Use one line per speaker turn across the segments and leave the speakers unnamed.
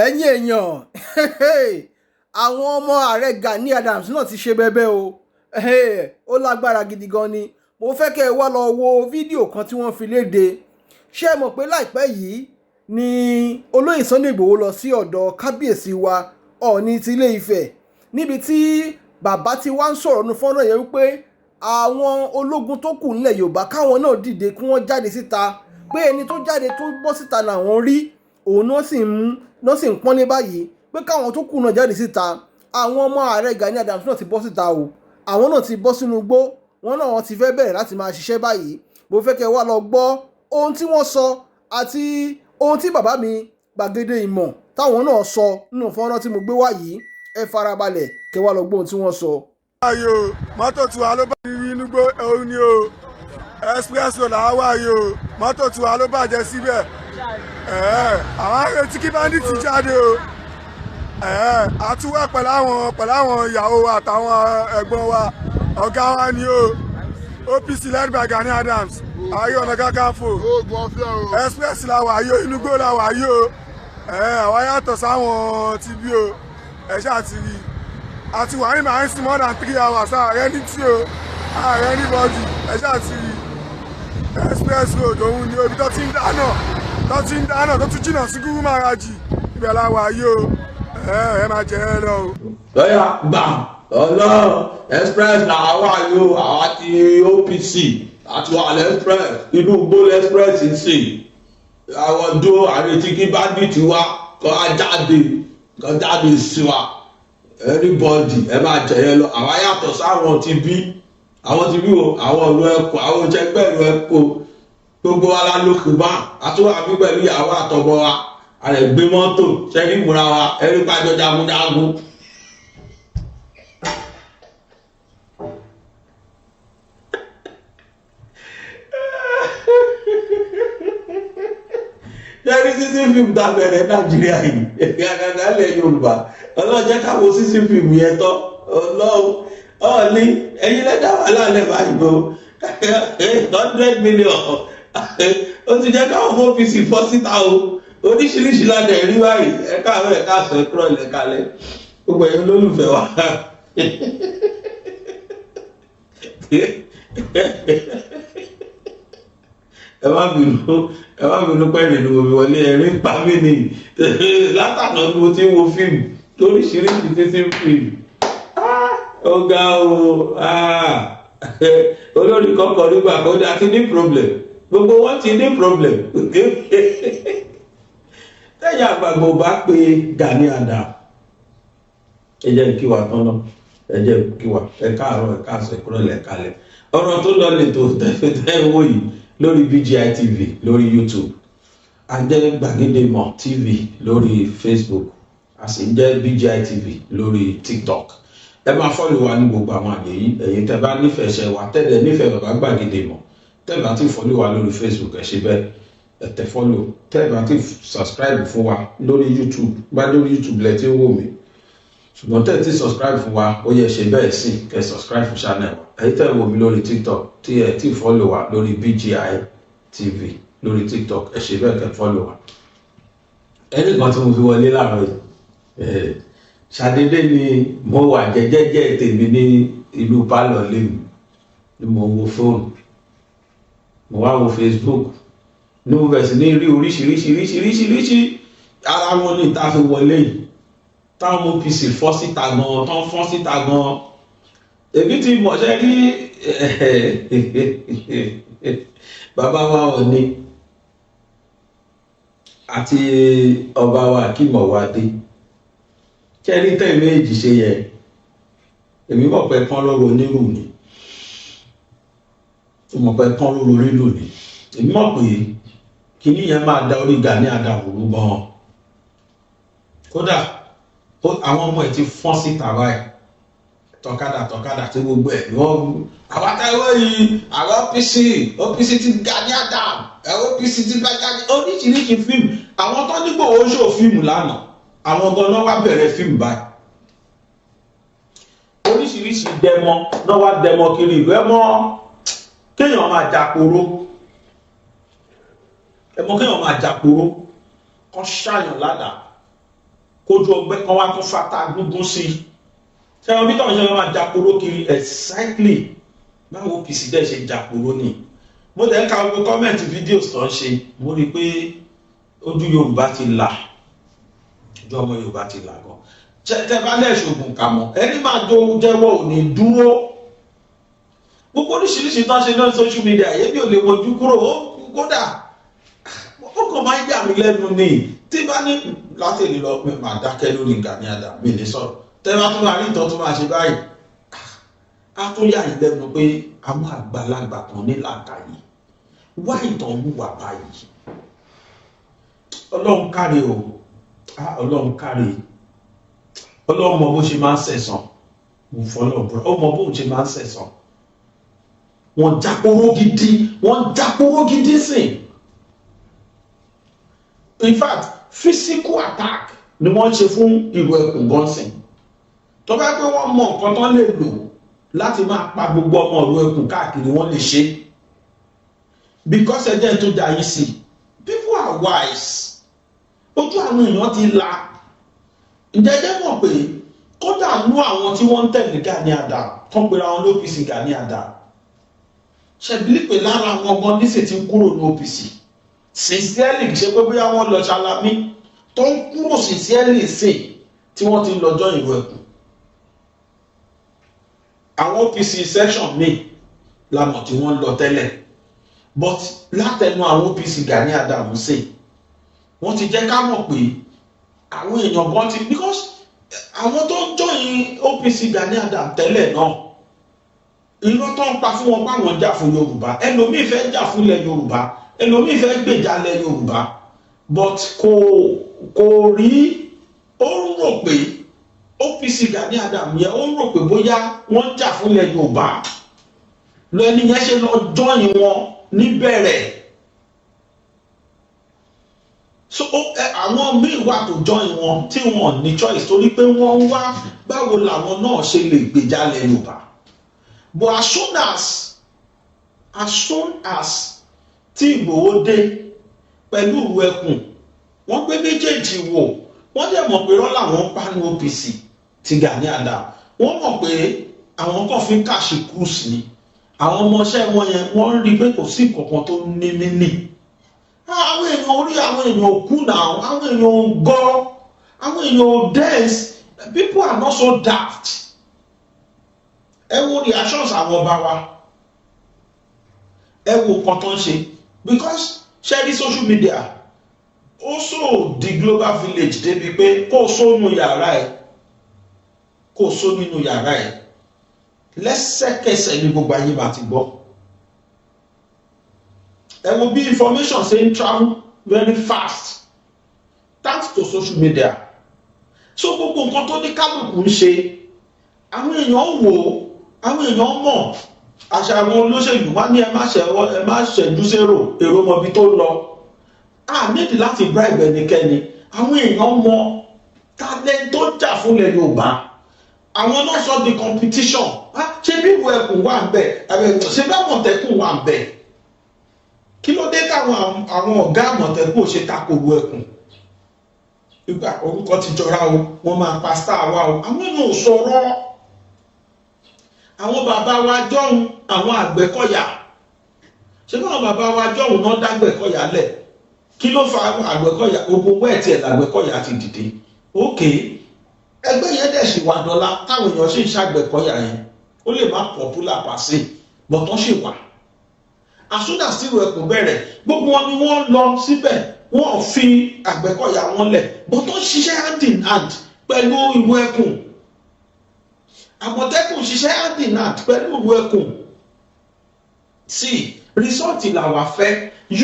ẹ̀yin èèyàn àwọn ọmọ ààrẹ Gani Adams náà ti ṣe bẹbẹ o ó lágbára gidi gan ni. Mo fẹ́ kẹ́ ẹ wá lọ wo fídíò kan tí wọ́n fi léde. Ṣé ẹ mọ̀ pé láìpẹ́ yìí ni olóyè Sunday Igboho lọ sí ọ̀dọ̀ kábíyèsí wa Ọọ̀ni ti Ilé Ifẹ̀, níbi tí bàbá ti wá ń sọ̀rọ̀ nu fọ́nrán yẹn wípé àwọn ológun tó kù nílẹ̀ Yorùbá káwọn náà dìde kí wọ́n jáde síta, pé ẹni tó jáde tó bọ́ síta làwọn rí, òun náà sì ń pọ́nlé báyìí, pé káwọn tó kù náà jáde síta. Àwọn ọmọ ààrẹ Gani Adams náà ti bọ́ síta o, àwọn náà ti bọ́ sínú igbó, wọn náà wọ́n ti fẹ́ bẹ̀rẹ̀ láti máa ṣiṣẹ́ báyìí. Mo fẹ́ kẹ́ wá lọ gbọ́ ohun tí wọ́n sọ àti ohun tí bàbá mi Gbàgede Ìmọ̀ táwọn náà sọ nínú fọ́nrán tí mo gbé wá yìí. Ẹ farabalẹ̀ kẹ́ wá lọ gbọ́ ohun tí wọ́n sọ.
ayò mọ́tò tiwa ló bá rí inú gbó òun ni o, expresso làwọn wà yìí o, mọ́tò tiwa ló bàjẹ́ síbẹ̀. àwọn arètí kí báńdíìtì jáde o. àtúwẹ̀ pẹ̀lú àwọn ìyàwó wa àtàwọn ẹ̀gbọ́n wa, ọ̀gá wa ni o, OPC led by Gani Adams, Ààrẹ Ọ̀nà Kakanfò, express la wà yìí o, inú gbó la wà yìí o. àwa yàtọ̀ sáwọn ti bí o, ẹ ṣáà ti rí i. àti wà ní màá ń sin more than 3 hours, ààrẹ ní tí o, ààrẹ ní bọ́dì, ẹ ṣáà ti rí i. express road òun ni ibi tó ti ń dáná tó tún jìnnà sí Gúrú Màrájì, ibẹ̀ la wà yìí o. ẹ máa jẹ ẹ lọ o.
lọ́yà gbà ọlọ́run express làwọn wà yìí o, àwa ti OPC àti wàhálà express, inú gbólé express ń sè àwọn ọdún àrètí kí báńdíìtì wa kọ́ jáde sí wa. Everybody ẹ máa jẹ yẹn lọ. àwa yàtọ̀ sáwọn ti bí o, àwọn ọ̀nà ẹ̀kọ́, àwọn ìjẹ́gbẹ̀rún ẹ̀kọ́, gbogbo wa la lókè bá àtúwà bí pẹ̀lú ìyàwó àtọmọ wa, àrẹ gbé mọ́tò ṣẹ́rí múra wa, ẹ̀rí pàjọ jagunjagun. ṣẹ́rí sísí fíìmù tá a bẹ̀rẹ̀ Nàìjíríà yìí àgàgà ilẹ̀ Yorùbá, ọlọ́jẹ́ káwọn sísí fíìmù yẹn tọ́ ọlọ́run ọ̀ọ́ni ẹ̀yin lẹ́dá wà lálẹ́ báyìí o 100 million ó ti jẹ́ káwọn fún OPC fọ́ síta o, oríṣiríṣi ládà ẹ̀rí báyìí, ẹ̀ka àwọn ẹ̀ka àṣọ ẹ̀kọ́ ilẹ̀ kalẹ̀ gbogbo ẹ̀yin olólùfẹ́ wa. ẹ má bínú pẹ́ẹ́lí ni mo fi wọlé, ẹ̀rí ń pa mí ni látàná ni mo ti ń wo fíìmù lóríṣiríṣi títí fíìmù. ó ga o, olórí kọ́kọ́ nígbà kan ní àti ní problem, gbogbo wọn ti ní problem. lẹ́yìn àgbàgbọ́ bá pe Gani Adams, ẹ jẹ́ kí wa tán náà, ẹ jẹ́ kí wa ẹ káàárọ̀ ẹ káàsọ̀ ìkúrọ̀ lẹ̀ kalẹ̀. ọ̀rọ̀ tó lọ lè tó tẹ́ wò yìí lórí BGI TV lórí YouTube, àjẹ́ Gbàgede Ìmọ̀ TV lórí Facebook, a sì ń jẹ́ BGI TV lórí TikTok. ẹ máa fọ́lù wa ní gbogbo àwọn àyè yìí. ẹ̀yin tẹ́ bá nífẹ̀ẹ́ ṣe wa, tẹ́lẹ̀ nífẹ̀ẹ́ bàbá Gbàgede Ìmọ̀, tẹ́ bá ti fọ́lù wa lórí Facebook ẹ ṣe bẹ́ẹ̀, ẹ tẹ fọ́lù. tẹ́ bá ti subscribe fún wa lórí YouTube, bá lórí YouTube lẹ ti ń wò mí, ṣùgbọ́n tẹ́ ti subscribe fún wa, ó yẹ ṣe bẹ́ẹ̀ sí kẹ́ subscribe fún channel wa. ẹ̀yin tẹ́ wò mí lórí TikTok tí ẹ ti fọ́lù wa lórí BGI TV lórí TikTok, ẹ ṣe bẹ́ẹ̀ kẹ́ fọ́lù wa. ẹnì kan tí mo fi wọlé láàárọ̀ yìí, ṣàdédé ni mo wà jẹ́jẹ́jẹ́ tèmi ní ìlú pálọ̀ lèmi, ni mo wo fóònù, mo wá wo Facebook, ní mo bẹ̀rẹ̀ sí ní rí oríṣiríṣi ara wọn ní ìta fi wọlé yìí, táwọn OPC fọ́ síta gan, tán fọ́ síta gan. èmi ti mọ̀ ṣe rí bàbá wa Ọọ̀ni àti ọba wa Akínmọ̀wádé, kẹ́rí tẹ́ méjì ṣe yẹ, èmi mọ̀ pé kán lọ́rọ̀ onírù ni, mọ̀ pé kán lọ́rọ̀ orílù ni, èmi mọ̀ pé kíní yẹn máa da orí Gani Adams rú gan. kódà àwọn ọmọ ẹ̀ ti fọ́n síta báyìí, tọ̀kadà tí gbogbo ẹ̀ wọ́n àwátẹ́wọ́ yìí, àwọn OPC ti Gani Adams, OPC ti Gani, oríṣiríṣi fíìmù. àwọn tó nígbò ó ṣò fíìmù lánàá, àwọn gan-an wá bẹ̀rẹ̀ fíìmù báyìí, oríṣiríṣi dẹmọ náà wá dẹmọ kiri ìlú. ẹmọ kéèyàn máa jàporó, kọ́ ṣàyàn ládàá, kójú ọgbẹ́ kan wá tún fata gúngún sí i ṣẹ́wọ́n bí táwọn ṣe máa jàporó kiri exactly báwo OPC dẹ̀ ṣe jàporó ni mo dẹ̀ ń ka gbogbo kọ́mẹ̀ntì fídíò tó ń ṣe mo rí i pé ojú Yorùbá ti là ojú ọmọ Yorùbá ti là gan tẹ bá lẹ̀ ṣògùn kà mọ́ ẹni máa tó jẹ́wọ́ ò ní dúró gbogbo oríṣiríṣi tó ń ṣe lórí social media yẹ́bí ò lè wojú kúrò ó kódà ó kàn máa ń yà mí lẹ́nu ni tí bá ní láti lè lọ pé màá dákẹ́ lórí Gani Adams mi ní sọ̀rọ̀ tẹ́ bá tún máa rí ìtọ́ tó máa ṣe báyìí á tún yà yín lẹ́nu pé àwọn àgbàlagbà kan ní làákàyè wá ìtàn wùwà báyìí Ọlọ́run káre o Ọlọ́run káre Ọlọ́run mọ bó ṣe máa ń sẹ̀sán mo fọlọ́ bùrọ̀ ó mọ bó ṣe máa ń sẹ̀sán wọ́n jáporó gidi sìn in fact physical attack ni wọ́n ṣe fún ìlú ẹkùn gọ́nsìn tó bá pé wọ́n mọ nǹkan tán lè lò láti máa pa gbogbo ọmọ ìlú ẹkùn káàkiri wọ́n lè ṣe because ẹjẹ́ tó dá yìí sí people are wise ojú àwọn èèyàn ti la ìjẹ́jẹ́ mọ̀ pé kódà nú àwọn tí wọ́n ń tẹ̀lé Gani Adams tán pera wọn ní OPC Gani Adams ṣẹ̀bílí pé lára àwọn ọmọ níṣẹ́ ti ń kúrò ní OPC sincerely ṣe pé bóyá wọ́n lọ ṣalamí tó ń kúrò sincerely sí tí wọ́n ti lọ́jọ́ ìlú ẹkùn àwọn OPC section míì lámọ̀ tí wọ́n lọ tẹ́lẹ̀ but látẹnu àwọn OPC Gani Adams sí wọ́n ti jẹ́ ká mọ̀ pé àwọn èèyàn gan ti because àwọn tó ń join OPC Gani Adams tẹ́lẹ̀ náà irọ́ tó ń pa fún wọn páwọn jà fún Yorùbá ẹlòmíì fẹ́ jà fún ilẹ̀ Yorùbá ẹlòmíì fẹ́ gbèjà ilẹ̀ Yorùbá but kò rí ó ń rò pé OPC Gani Adams yẹn ó ń rò pé bóyá wọ́n jà fún ilẹ̀ Yorùbá lọ ẹni yẹn ṣe lọ join wọn níbẹ̀rẹ̀ so àwọn míì wà tó join wọn tí wọn ní choice torí pé wọ́n ń wá báwo làwọn náà ṣe lè gbèjà ilẹ̀ Yorùbá but as soon as tí Ìgbòho dé pẹ̀lú ìlú ẹkùn wọ́n gbé méjèèjì wò wọ́n dẹ̀ mọ̀ pé rọ́lá wọn pa ní OPC ti Gani Adams wọ́n mọ̀ pé àwọn kan fi ń kàṣì cruise ni àwọn ọmọọṣẹ́ wọn yẹn wọ́n rí pé kò sí nǹkan tó ní mímì àwọn èèyàn orí àwọn èèyàn òkú náà àwọn èèyàn ògọ́ àwọn èèyàn òdẹ́s people are not so daft ẹ wo reactions àwọn ọba wa ẹ wo nǹkan tó ń ṣe because ṣẹ́rí social media also the global village débi pé kó o sónú yàrá ẹ kó o só nínú yàrá ẹ lẹ́sẹ̀kẹsẹ̀ ní gbogbo ayé bá ti gbọ́ ẹ wo bí information ṣe ń travel very fast thanks to social media so gbogbo nǹkan tó ní kálukú ń ṣe àwọn èèyàn wò ó àwọn èèyàn mọ̀ àṣà àwọn olóṣèlú wá ní ẹ má ṣẹ́jú zero èrò mọ̀bí tó lọ a nídìí láti bribe ẹnikẹ́ni àwọn èèyàn mọ̀ talent tó jà fúnlẹ̀ Yorùbá àwọn náà sọ di competition ṣé bí ìwọ ẹkùn wà ń bẹ ṣé bí Àmọ̀tẹ́kùn wà ń bẹ kí ló dé táwọn àwọn ọ̀gá Àmọ̀tẹ́kùn ṣe tako ìwọ ẹkùn nígbà orúkọ ti jọra o wọ́n máa pa star wa o àwọn èèyàn ò sọ̀rọ̀ àwọn bàbá wa jọ̀hún àwọn Àgbẹ̀kọ̀yà ṣé báwọn bàbá wa jọ̀hún náà dágbẹ̀kọ̀yà lẹ̀ kí ló fa Àgbẹ̀kọ̀yà gbogbo wẹ́ẹ̀tì ẹ̀ làgbẹ̀kọ̀yà ti dìde ókè ẹgbẹ́ yẹn dẹ̀ ṣì wà dọ́là táwọn èèyàn ṣì ń ṣàgbẹ̀kọ̀yà yẹn ó lè má popular pàṣẹ bọ̀tán ṣì wà àsúnà sírò ẹkùn bẹ̀rẹ̀ gbogbo wọn ni wọ́n lọ síbẹ̀ wọ́n fi Àgbẹ̀kọ̀yà wọn lẹ̀ bọ̀tán ṣiṣẹ́ hand in hand pẹ̀lú ìlú ẹkùn Àmọ̀tẹ́kùn ṣiṣẹ́ hand in hand pẹ̀lú ìlú ẹkùn sí result làwa fẹ́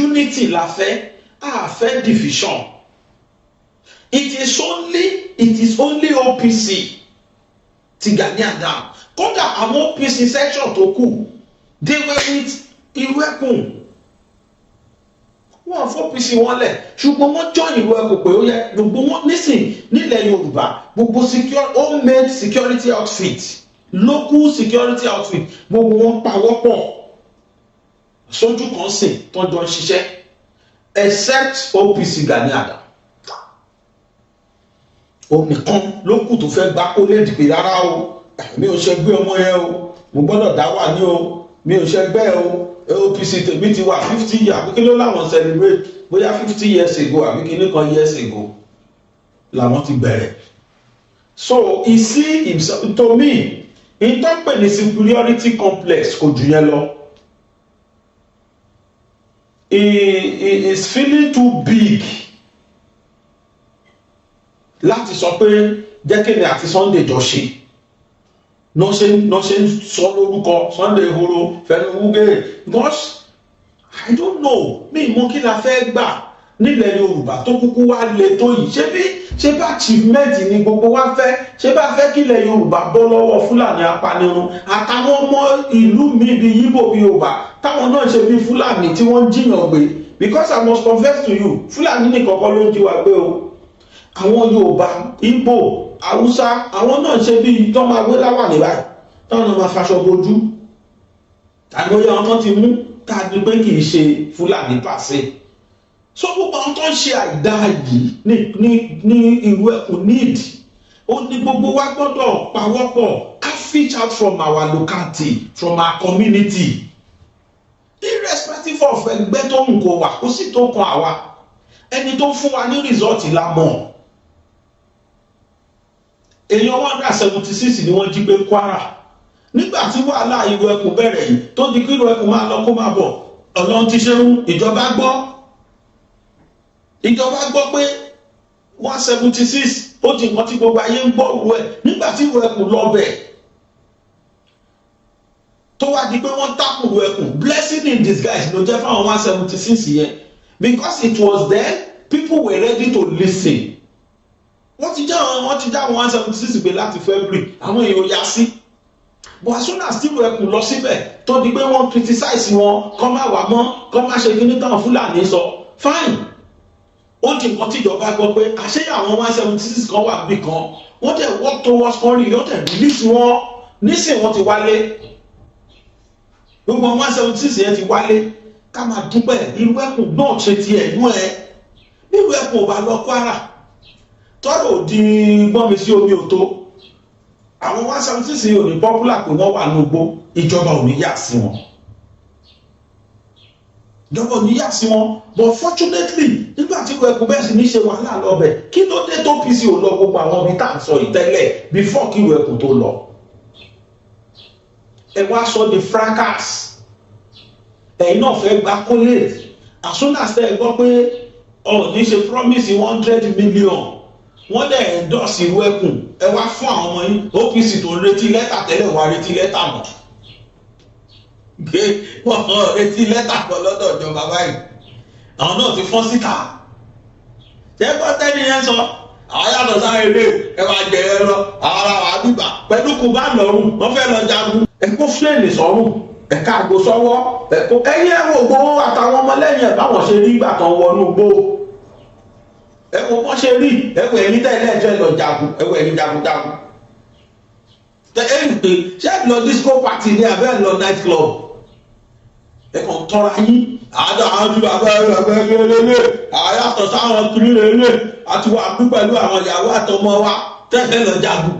unity la fẹ́ a fẹ́ division it is only OPC ti Gani Adams kódà àwọn OPC section tó kù they were with ìlú ẹkùn wọn fọ OPC wọn lẹ̀ ṣùgbọ́n wọ́n join ìlú ẹkùn pé ó yẹ gbogbo wọn nísìn nílẹ̀ Yorùbá gbogbo homemade security outfit local security outfit gbogbo wọn pawọ́pọ̀ sójú kan sìn tọ́jọ́ ń ṣiṣẹ́ except OPC Gani Adams òun nìkan ló kù tó fẹ́ gbá kó lè dìbò rárá o mi ò ṣẹgbẹ́ ọmọ yẹn o mo gbọ́dọ̀ dá wà ní o mi ò ṣẹgbẹ́ o AOPC tèmi ti wà 50 years àbí kí ló láwọn celebrate bóyá 50 years ago àbí kí ní kan years ago làwọn ti bẹ̀rẹ̀. So he see himself, to me in tó pè ní superiority complex kò jù yẹn lọ. He is feeling too big láti sọ pé jẹ́ kí ni àti Sunday jọ ṣe no ṣe ń sọ lórúkọ Sunday Igboho Fẹ́mi Wúgèrè because I don't know mi mọ kí la fẹ́ gbà nílẹ̀ Yorùbá tó kúkú wá le tó yìí ṣé bá achievement ni gbogbo wa fẹ́ ṣé bá fẹ́ kí ilẹ̀ Yorùbá bọ́ lọ́wọ́ Fúlàní apanirun àtàwọn ọmọ ìlú mi bíi Yíbò bíi Yorùbá táwọn náà ṣe bí Fúlàní tí wọ́n ń jiyàn gbé because I must confess to you Fúlàní nìkan kọ́ ló ń jí wa gbé o àwọn Yorùbá Ìgbò Haúsá àwọn náà ṣe bí tó máa gbé láwà ní báyìí táwọn náà máa faṣọ bojú tàbí oyè àwọn tó ti mú tàbí pé kì í ṣe Fúlàní pàṣẹ so gbogbo àwọn tó ń ṣe àìdá yìí ní irú ẹkùn níìdì ó ní gbogbo wa gbọ́dọ̀ pawọ́pọ̀ ká reach out from our locality from our community irrespective of ẹgbẹ́ tó ń kó wa kó sì tó kan àwa ẹni tó fún wa ní rìsọ́ọ̀tì la mọ̀ èèyàn 176 ni wọ́n jí gbé Kwara nígbà tí wàhálà irú ẹkùn bẹ̀rẹ̀ yìí tó di kí irú ẹkùn máa lọ kó máa bọ̀ Ọlọ́run ti ṣeun ìjọba gbọ́ pé 176 ó ti nǹkan tí gbogbo ayé ń gbọ́ òru ẹ̀ nígbà tí irú ẹkùn lọ bẹ̀ tó wá di pé wọ́n tákùrú ẹkùn blessing in disguise ló jẹ́ fáwọn 176 yẹn because it was then people were ready to listen wọ́n ti já 176 gbé láti February àwọn èèyàn yá sí but as soon as irú ẹkùn lọ síbẹ̀ tó di pé wọ́n criticize wọn kọ́ máa wà mọ́ kọ́ máa ṣe kíní táwọn Fúlàní sọ fine ó di nǹkan tíjọba gbọ́ pé àṣẹ àwọn 176 kan wà bí kan wọ́n tẹ̀ work towards country wọ́n tẹ̀ release wọn nísìnyí wọ́n ti wálé gbogbo 176 yẹn ti wálé ká máa dúpẹ́ irú ẹkùn náà ṣe ti ẹ̀nú ẹ̀ irú ẹkùn ò bá lọ Kwara tọ́rọ̀ òdi gbọ́nmi sí omi òtó àwọn 176 yìí ò ní popular pé wọ́n wà ní ogbó ìjọba ò ní yà sí wọn ìjọba ò ní yà sí wọn but fortunately nígbà tí irú ẹkùn bẹ́ẹ̀ sì ní ṣe wàhálà lọ́bẹ̀ kí ló dé tó PC ò lọ gbogbo àwọn ibi tá à ń sọ ìtẹ́lẹ̀ before kí irú ẹkùn tó lọ ẹ wá sọ di fracas ẹ̀yin náà fẹ́ gba college as soon as ẹ gbọ́ pé Ọọ̀ni ṣe promise 100 million wọ́n dẹ̀ endorse irú ẹkùn ẹ wá fún àwọn ọmọ yín OPC tó ń retí lẹ́tà tẹ́lẹ̀ wá retí lẹ́tà mọ́ gbé wọ́n retí lẹ́tà kan lọ́dọ̀ ìjọba báyìí àwọn náà ti fọ́n síta ṣẹ́gbọ́n tẹ́ni yẹn sọ àwọn yàtọ̀ sáré ilé ẹ máa jẹ ẹ lọ àwọn ará wa bíbà pẹ̀lú kù bá lọ́rùn wọ́n fẹ́ lọ jagun ẹ̀kọ́ fúlẹ̀nì sọ́rùn ẹ̀ka àgbo sọ́wọ́ ẹ̀kọ́ ẹ̀yìn ẹ̀wọ̀n Ìgbòho àtàwọn ọmọlẹ́yìn ẹ̀ báwọn ṣe rí ìgbà kan wọnú gbó ẹ̀wọ̀n wọ́n ṣe rí ẹ̀wọ̀n ẹ̀yìn tẹ́lẹ̀ ẹ̀jẹ̀ lọ jagun ẹ̀wọ̀n ẹ̀yìn jagunjagun ẹ̀yìn pé ṣé ẹ̀ lọ disco party ní abẹ́ lọ night club ẹ̀kọ́ tọ́ra yín àwọn tí bàbá ẹgbẹ́ àyàtọ̀ sáwọn kiri lélẹ̀ àti wà pín pẹ̀lú àwọn ìyàwó àtọmọ wa tẹ́lẹ̀ lọ jagun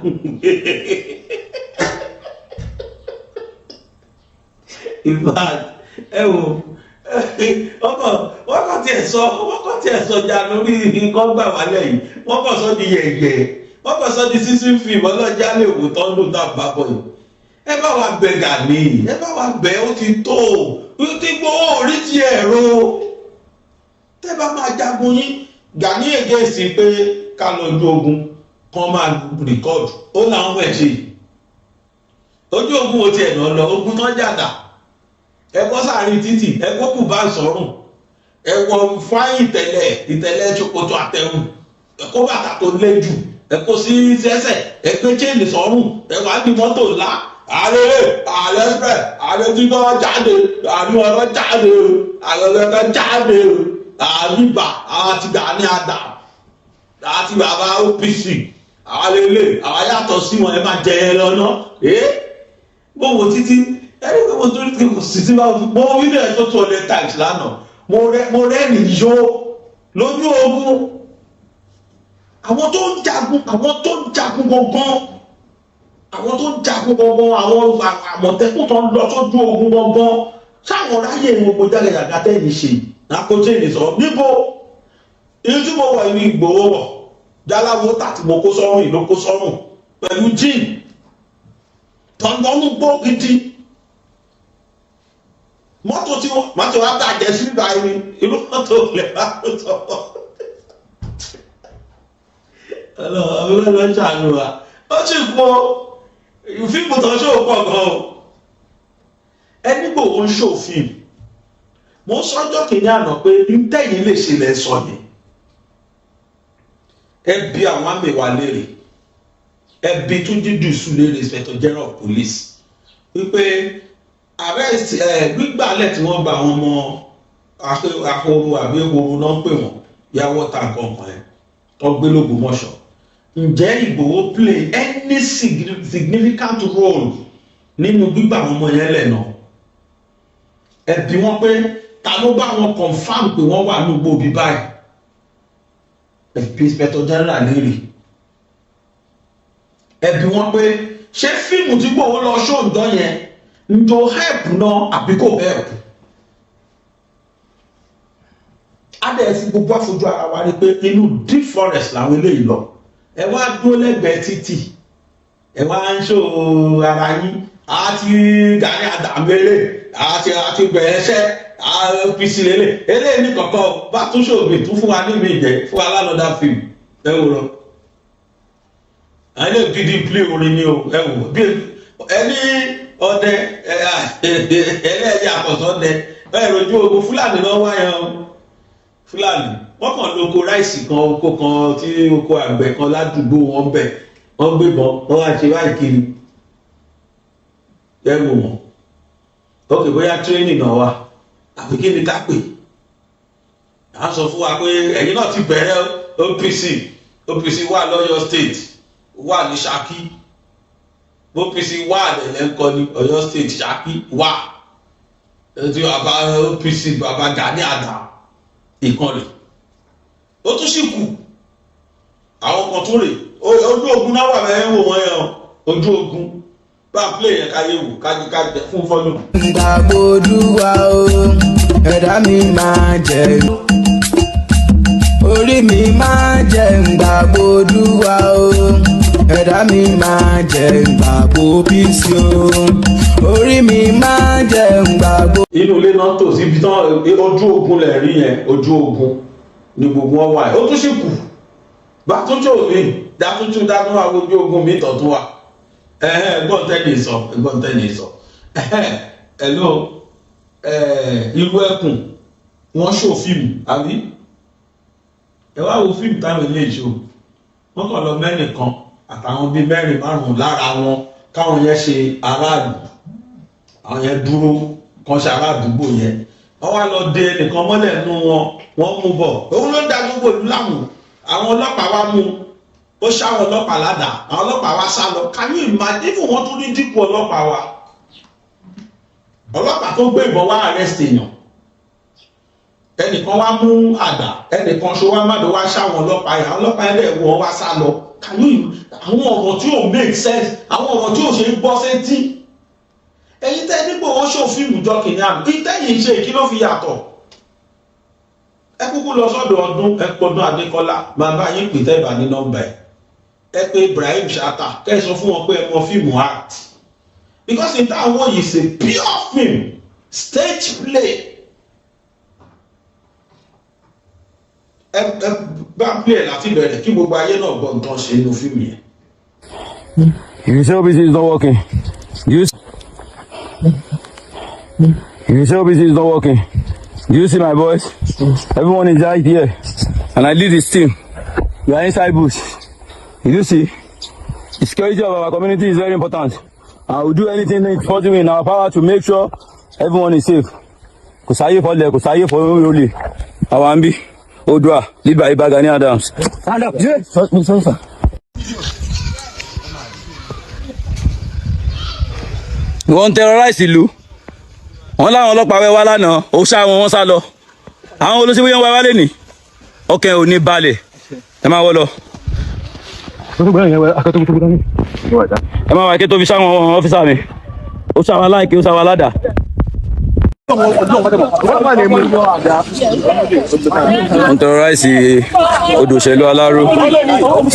ìbáàd ẹ wò wọ́n kàn tiẹ̀ sọ jà lórí nǹkan gbà wálẹ̀ yìí wọ́n kàn sọ di yẹ̀yẹ̀ wọ́n kàn sọ di sísìn fíìmù ọlọ́jà lè wò tán ló tá a bá bọ̀ yìí ẹ bá wa bẹ̀ Gani ẹ bá wa bẹ̀ ó ti tó ó ti gbọ́ orí ti ẹ̀rọ tẹ́ bá máa jagun yín Gani ègé sí pé ká lọ ojú ogun kan máa rìkọ́ọ̀dù ó làwọn ẹ̀ ṣe ojú ogun wo tiẹ̀ náà lọ ogun tán jàdà ẹ bọ́ sáàrin títì ẹ kó kù bá sọ̀rùn ẹ wọ fáyín ìtẹ̀lẹ̀ ṣòkòtò àtẹ̀wù ẹ kó bàtà tó lé jù ẹ kó sí sẹ́sẹ̀ ẹ gbé chain sọ̀rùn ẹ wá ní mọ́tò ńlá ààrẹ express ààrẹ títọ́ jáde ààrẹ ọ̀rọ̀ jáde ààrẹ ọ̀rọ̀ jáde àríbà àti Gani Adams àti bàbá OPC àwọn ilé àwọn yàtọ̀ sí wọn ẹ máa jẹ ẹ lọ́nà gbogbo títí ẹni pé mo tún kí mo sì ti máa mo fídíò ẹ̀ tó 200 times lánàá mo rẹ́rìn yó lójú ogun àwọn tó ń jagun gangan àwọn Àmọ̀tẹ́kùn tó ń lọ sójú ogun gangan sáwọn ráyè gbogbo jágẹjàgà tẹ́yìn ṣe àkójọ ìnìsọ níbo ìlú tí mo wọ ìlú Ìgbòho wọ jáláwo tàbí mo kó sọ́rùn ìlú kó sọ́rùn pẹ̀lú jíìn tọ́ndọ́nù gbó gidi mọ́tò tí mọ́tò wá bàjẹ́ sí báyìí ìlú mọ́tò lè bá tó tọ́ ọlọ́run ṣàánú wa ó sì kó fíìmù tó ṣó pọ̀ gan o ẹni Ìgbòho ń ṣó fíìmù mo sọ́jọ́ kìíní àná pé ní tẹ́yìn lè ṣe lẹ́ sọ yẹn ẹ bí àwọn àmìwá léèrè ẹ bí Túnjí Dùsù léèrè Inspector General of Police wípé arrest gbígbàlẹ̀ tí wọ́n gba àwọn ọmọ ahoro àbí ehoro náà ń pè wọ́n yàwó ta nǹkan ẹ̀ tó gbé l'Ògbómọ̀ṣọ́ ǹjẹ́ Ìgbòho play any significant role nínú gbígbà àwọn ọmọ yẹn lẹ̀ náà ẹ bí wọ́n pé ta ló bá wọn confam pé wọ́n wà ní gbòòbí báyìí ẹ bí Inspector General léèrè ẹ bí wọ́n pé ṣé fíìmù tí Ìgbòho lọ ṣóǹdọ́ yẹn ǹjọ́ help náà àbí kò help adẹ́sí gbogbo àfojú ara wa rí pé inú deep forest làwọn eléyìí lọ ẹ wá dúró lẹ́gbẹ̀ẹ́ títì ẹ wá ń ṣó ara yín àti Gani Adams àti bẹ̀rẹ̀ ṣẹ́ APC lélẹ̀ eléyìí ní kọ̀ọ̀kan bá tún ṣògbè tún fún wa ní mi jẹ́ fún wa lánàá fíìmù ẹ wò lọ àwọn ilé gidi play orin ni o ẹ wò bí ẹni ọdẹ ẹlẹ́yà àkọsọ ọdẹ ẹ rojú ogun Fúlàní náà wáyà o Fúlàní wọ́n kàn lo oko ráìsì kan oko kan tí oko àgbẹ̀ kan ládùúgbò wọn bẹ̀ wọ́n gbébọn wọ́n wá ṣe báyìí kiri ẹ wò wọ́n ókè bóyá tírénì náà wà àfi kí ni ká pè à ń sọ fún wa pé ẹ̀yin náà ti bẹ̀rẹ̀ OPC wà lọ́yọ̀ state wà ní Ṣakí OPC wà lẹ́lẹ́ ń kọ́ ní Ọ̀yọ́ state Ṣakí wà tí bàbá OPC bàbá Gani Adams ìkànnì ó tún sì kù àwọn kan tún rè ojú ogun náà wà bẹ́ẹ̀ wò wọ́n yẹn ojú ogun bá a play yẹn káyé wò kájí fún fọ́dún.
Gbàgbọ́dúwà o ẹ̀dá mi máa jẹ orí mi máa jẹ gbàgbọ́dúwà o ẹ̀dá mi máa jẹ gbàgbọ́ bísí o orí mi máa jẹ gbàgbọ́.
inú ilé náà tò síbi tán ojú ogun lẹ̀ rí yẹn ojú ogun ni gbogbo wọn wà ó tún sì kù bá tún jò mí dátún wà ojú ogun mi tọ̀tún wà ẹgbọ́n tẹ́lẹ̀ sọ ẹ̀lọ́ irú ẹkùn wọ́n ṣò fíìmù àbí ẹ wá wo fíìmù táwọn ilé ìṣó wọ́n kàn lọ mẹ́rin kan àtàwọn bíi mẹ́rin márùn-ún lára wọn káwọn yẹn ṣe aráàlú àwọn yẹn dúró kan ṣe aládùúgbò yẹn wọ́n wá lọ dé nìkan mọ́lẹ̀ nú wọ́n mú bọ̀ òun ló ń da gbogbo ìlú láàmú àwọn ọlọ́pàá wá mú ó ṣáwọn ọlọ́pàá ládàá àwọn ọlọ́pàá wá sá lọ can you imagine fún wọn tún ní dípò ọlọ́pàá wa ọlọ́pàá tó gbé ìbọn wá arrest èèyàn ẹnìkan wá mú àdá ẹnìkan ṣó wá má lọ wá ṣáwọn ọlọ́pàá yẹn àwọn ọlọ́pàá yẹn lè wọ́n wá sá lọ can you àwọn ọ̀rọ̀ tí ò make sense àwọn ọ̀rọ̀ tí ò ṣe gbọ́ sétí ẹ̀yin tẹ́ nípò wọ́n ṣó fíìmù jọ kìnìún ìtẹ́yìn ṣe kí ló fi yàtọ̀ ẹ kúkú lọ sọ́dọ̀ ọdún ẹ pọdún Adékọ́lá bàbá yín pè tẹ́ bá ní nọ́mbà ẹ pé Ibrahim Chatta kẹ́ ẹ sọ fún wọn pé ẹ mọ fíìmù act because in that one is a pure film stage play ẹ bá play láti bẹ̀rẹ̀ kí gbogbo ayé náà gbọ́ nǹkan ṣe nínú fíìmù yẹn.
You say OBC is not working. You say OBC is not working. Do you see my boys? Everyone is right here. And I lead this team. We are inside bush. You see? The security of our community is very important. I will do anything possible in our power to make sure everyone is safe. Kò sáyé fọ́lẹ̀, kò sáyé fọ́ olè. Àwọn àmì, Oòduà, lead by Gani Adams. Stand up. Wọ́n terrorize ìlú. Wọ́n láwọn ọlọ́pàá wẹ́ wá lánàá ó ṣá wọn sá lọ àwọn olóṣèlú yẹn wá wálé ní ọkẹ́ ò ní balẹ̀ ẹ máa wọ́ lọ ẹ máa wá ké tó fi sáwọn ọ́fíìsà mi ó sáwọn aláìké ó sáwọn aládàá. wọ́n tọrọ ráìsì odò òṣèlú aláró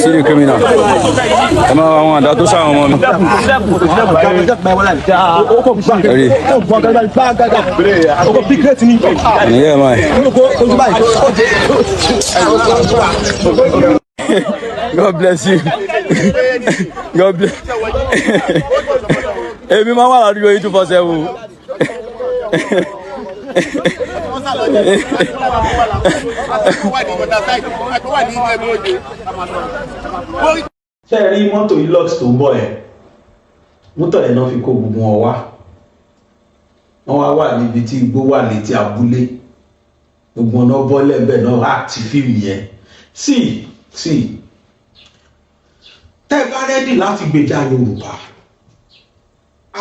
sílẹ̀ kírímìnà ẹ máa wá àwọn àdá tó sáwọn ọmọ mi. ẹ̀yẹ́ máa God bless you. God bless. Èmi máa wà ládùúgbò yìí 247.
ṣé ẹ rí mọ́tò Hilux tó ń bọ̀ ẹ̀ mọ́tò ẹ̀ náà fi kó gbogbo wọn wá wọ́n wá wà níbi tí igbó wà létí abúlé gbogbo ọ̀nà bọ́lẹ̀ bẹ́ẹ̀ náà act fíìmù yẹn sí tẹ́ ẹ bá rẹ́dì láti gbèjà Yorùbá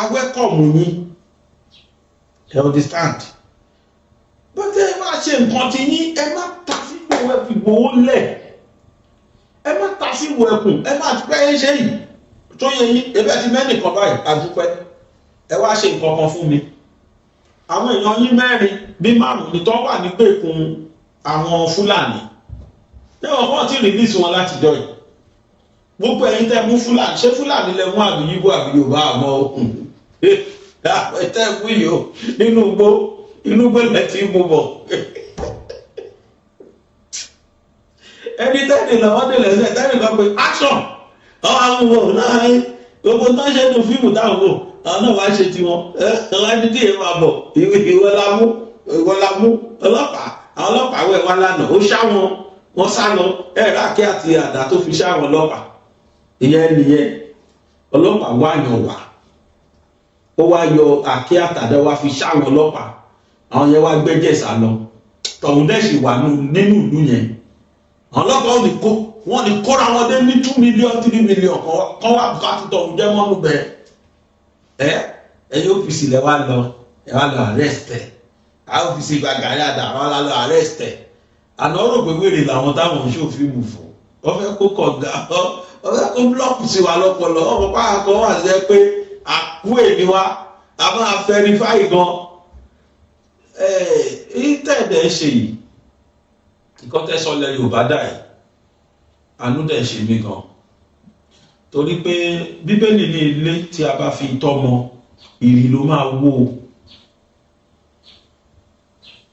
awẹ́kọ̀mù yín ẹ understand but ẹ má ṣe nǹkan tí yín ẹ má ta sí ìwọ ẹ fi gbowó lẹ̀ ẹ má ta sí ìwọ ẹkùn ẹ má ti pẹ́ ṣe yìí tó yẹ yín ebe ti mẹ́nìkan báyìí àdúpẹ́ ẹ wá ṣe nǹkan kan fún mi àwọn èèyàn yín mẹ́rin bí márùn-ún ni tó wà nígbèkùn àwọn Fúlàní lẹ́wọ̀n kan tí release wọn láti jọ yìí gbogbo ẹ̀yin tẹ́ mú Fúlàní ṣé Fúlàní lẹ mú àbí Yíbò àbí Yorùbá àmọ́ okùn tẹ́ mú yìí o inú igbó lẹ ti mú bọ̀ ẹni tẹ́lẹ̀ lọ́wọ́ délẹ̀ ṣe tẹ́lẹ̀ kan pé action àwọn amúbọ̀ náà gbogbo tó ń ṣe nínú fíìmù táwọn wò àwọn náà wá ṣe tiwọn wá ní díẹ̀ máa bọ̀ ìwọ la mú ọlọ́pàá àwọn ọlọ́pàá wẹ̀ wá lánàá ó ṣá wọn sá lọ ẹ̀rọ àkẹ́ àti àdá tó fi ṣá wọn ọlọ́pàá ìyẹn nìyẹn ọlọ́pàá wá yàn wá ó wá yọ àkẹ́ àtàdá wá fi ṣá wọn ọlọ́pàá àwọn yẹn wá gbẹ́jẹ̀ sá lọ tọ̀hún dẹ̀ sì wà nínú ìlú yẹn àwọn ọlọ́pàá wọ́n ní kóra wọn dé ní 2 million 3 million kan wá bùkátà tọ̀hún jẹ́ mọ́nú bẹ́ẹ̀ ẹ̀yìn ọ́fíìsì lẹ wá lọ arrest ẹ̀ àwọn ọ́fíìsì Gani Adams àwọn lọ arrest ẹ̀ àná rò pé wèrè làwọn táwọn ń ṣòfíìmù fún wọ́n fẹ́ kó kọ̀ǹgà wọ́n fẹ́ kó búlọ́ọ̀kù sí wa lọ́pọlọ ọmọ pàákọ́ wà sí pé àkú èmi wa a máa verify gan ìtẹ̀ẹ̀dẹ̀ ṣe yìí ìkọ́tẹ́sọ lẹ Yorùbá dà yìí àánú dẹ̀ ṣe mí gan torí pé Bíbélì ní ilé tí a bá fi tọ́mọ ìrì ló máa wó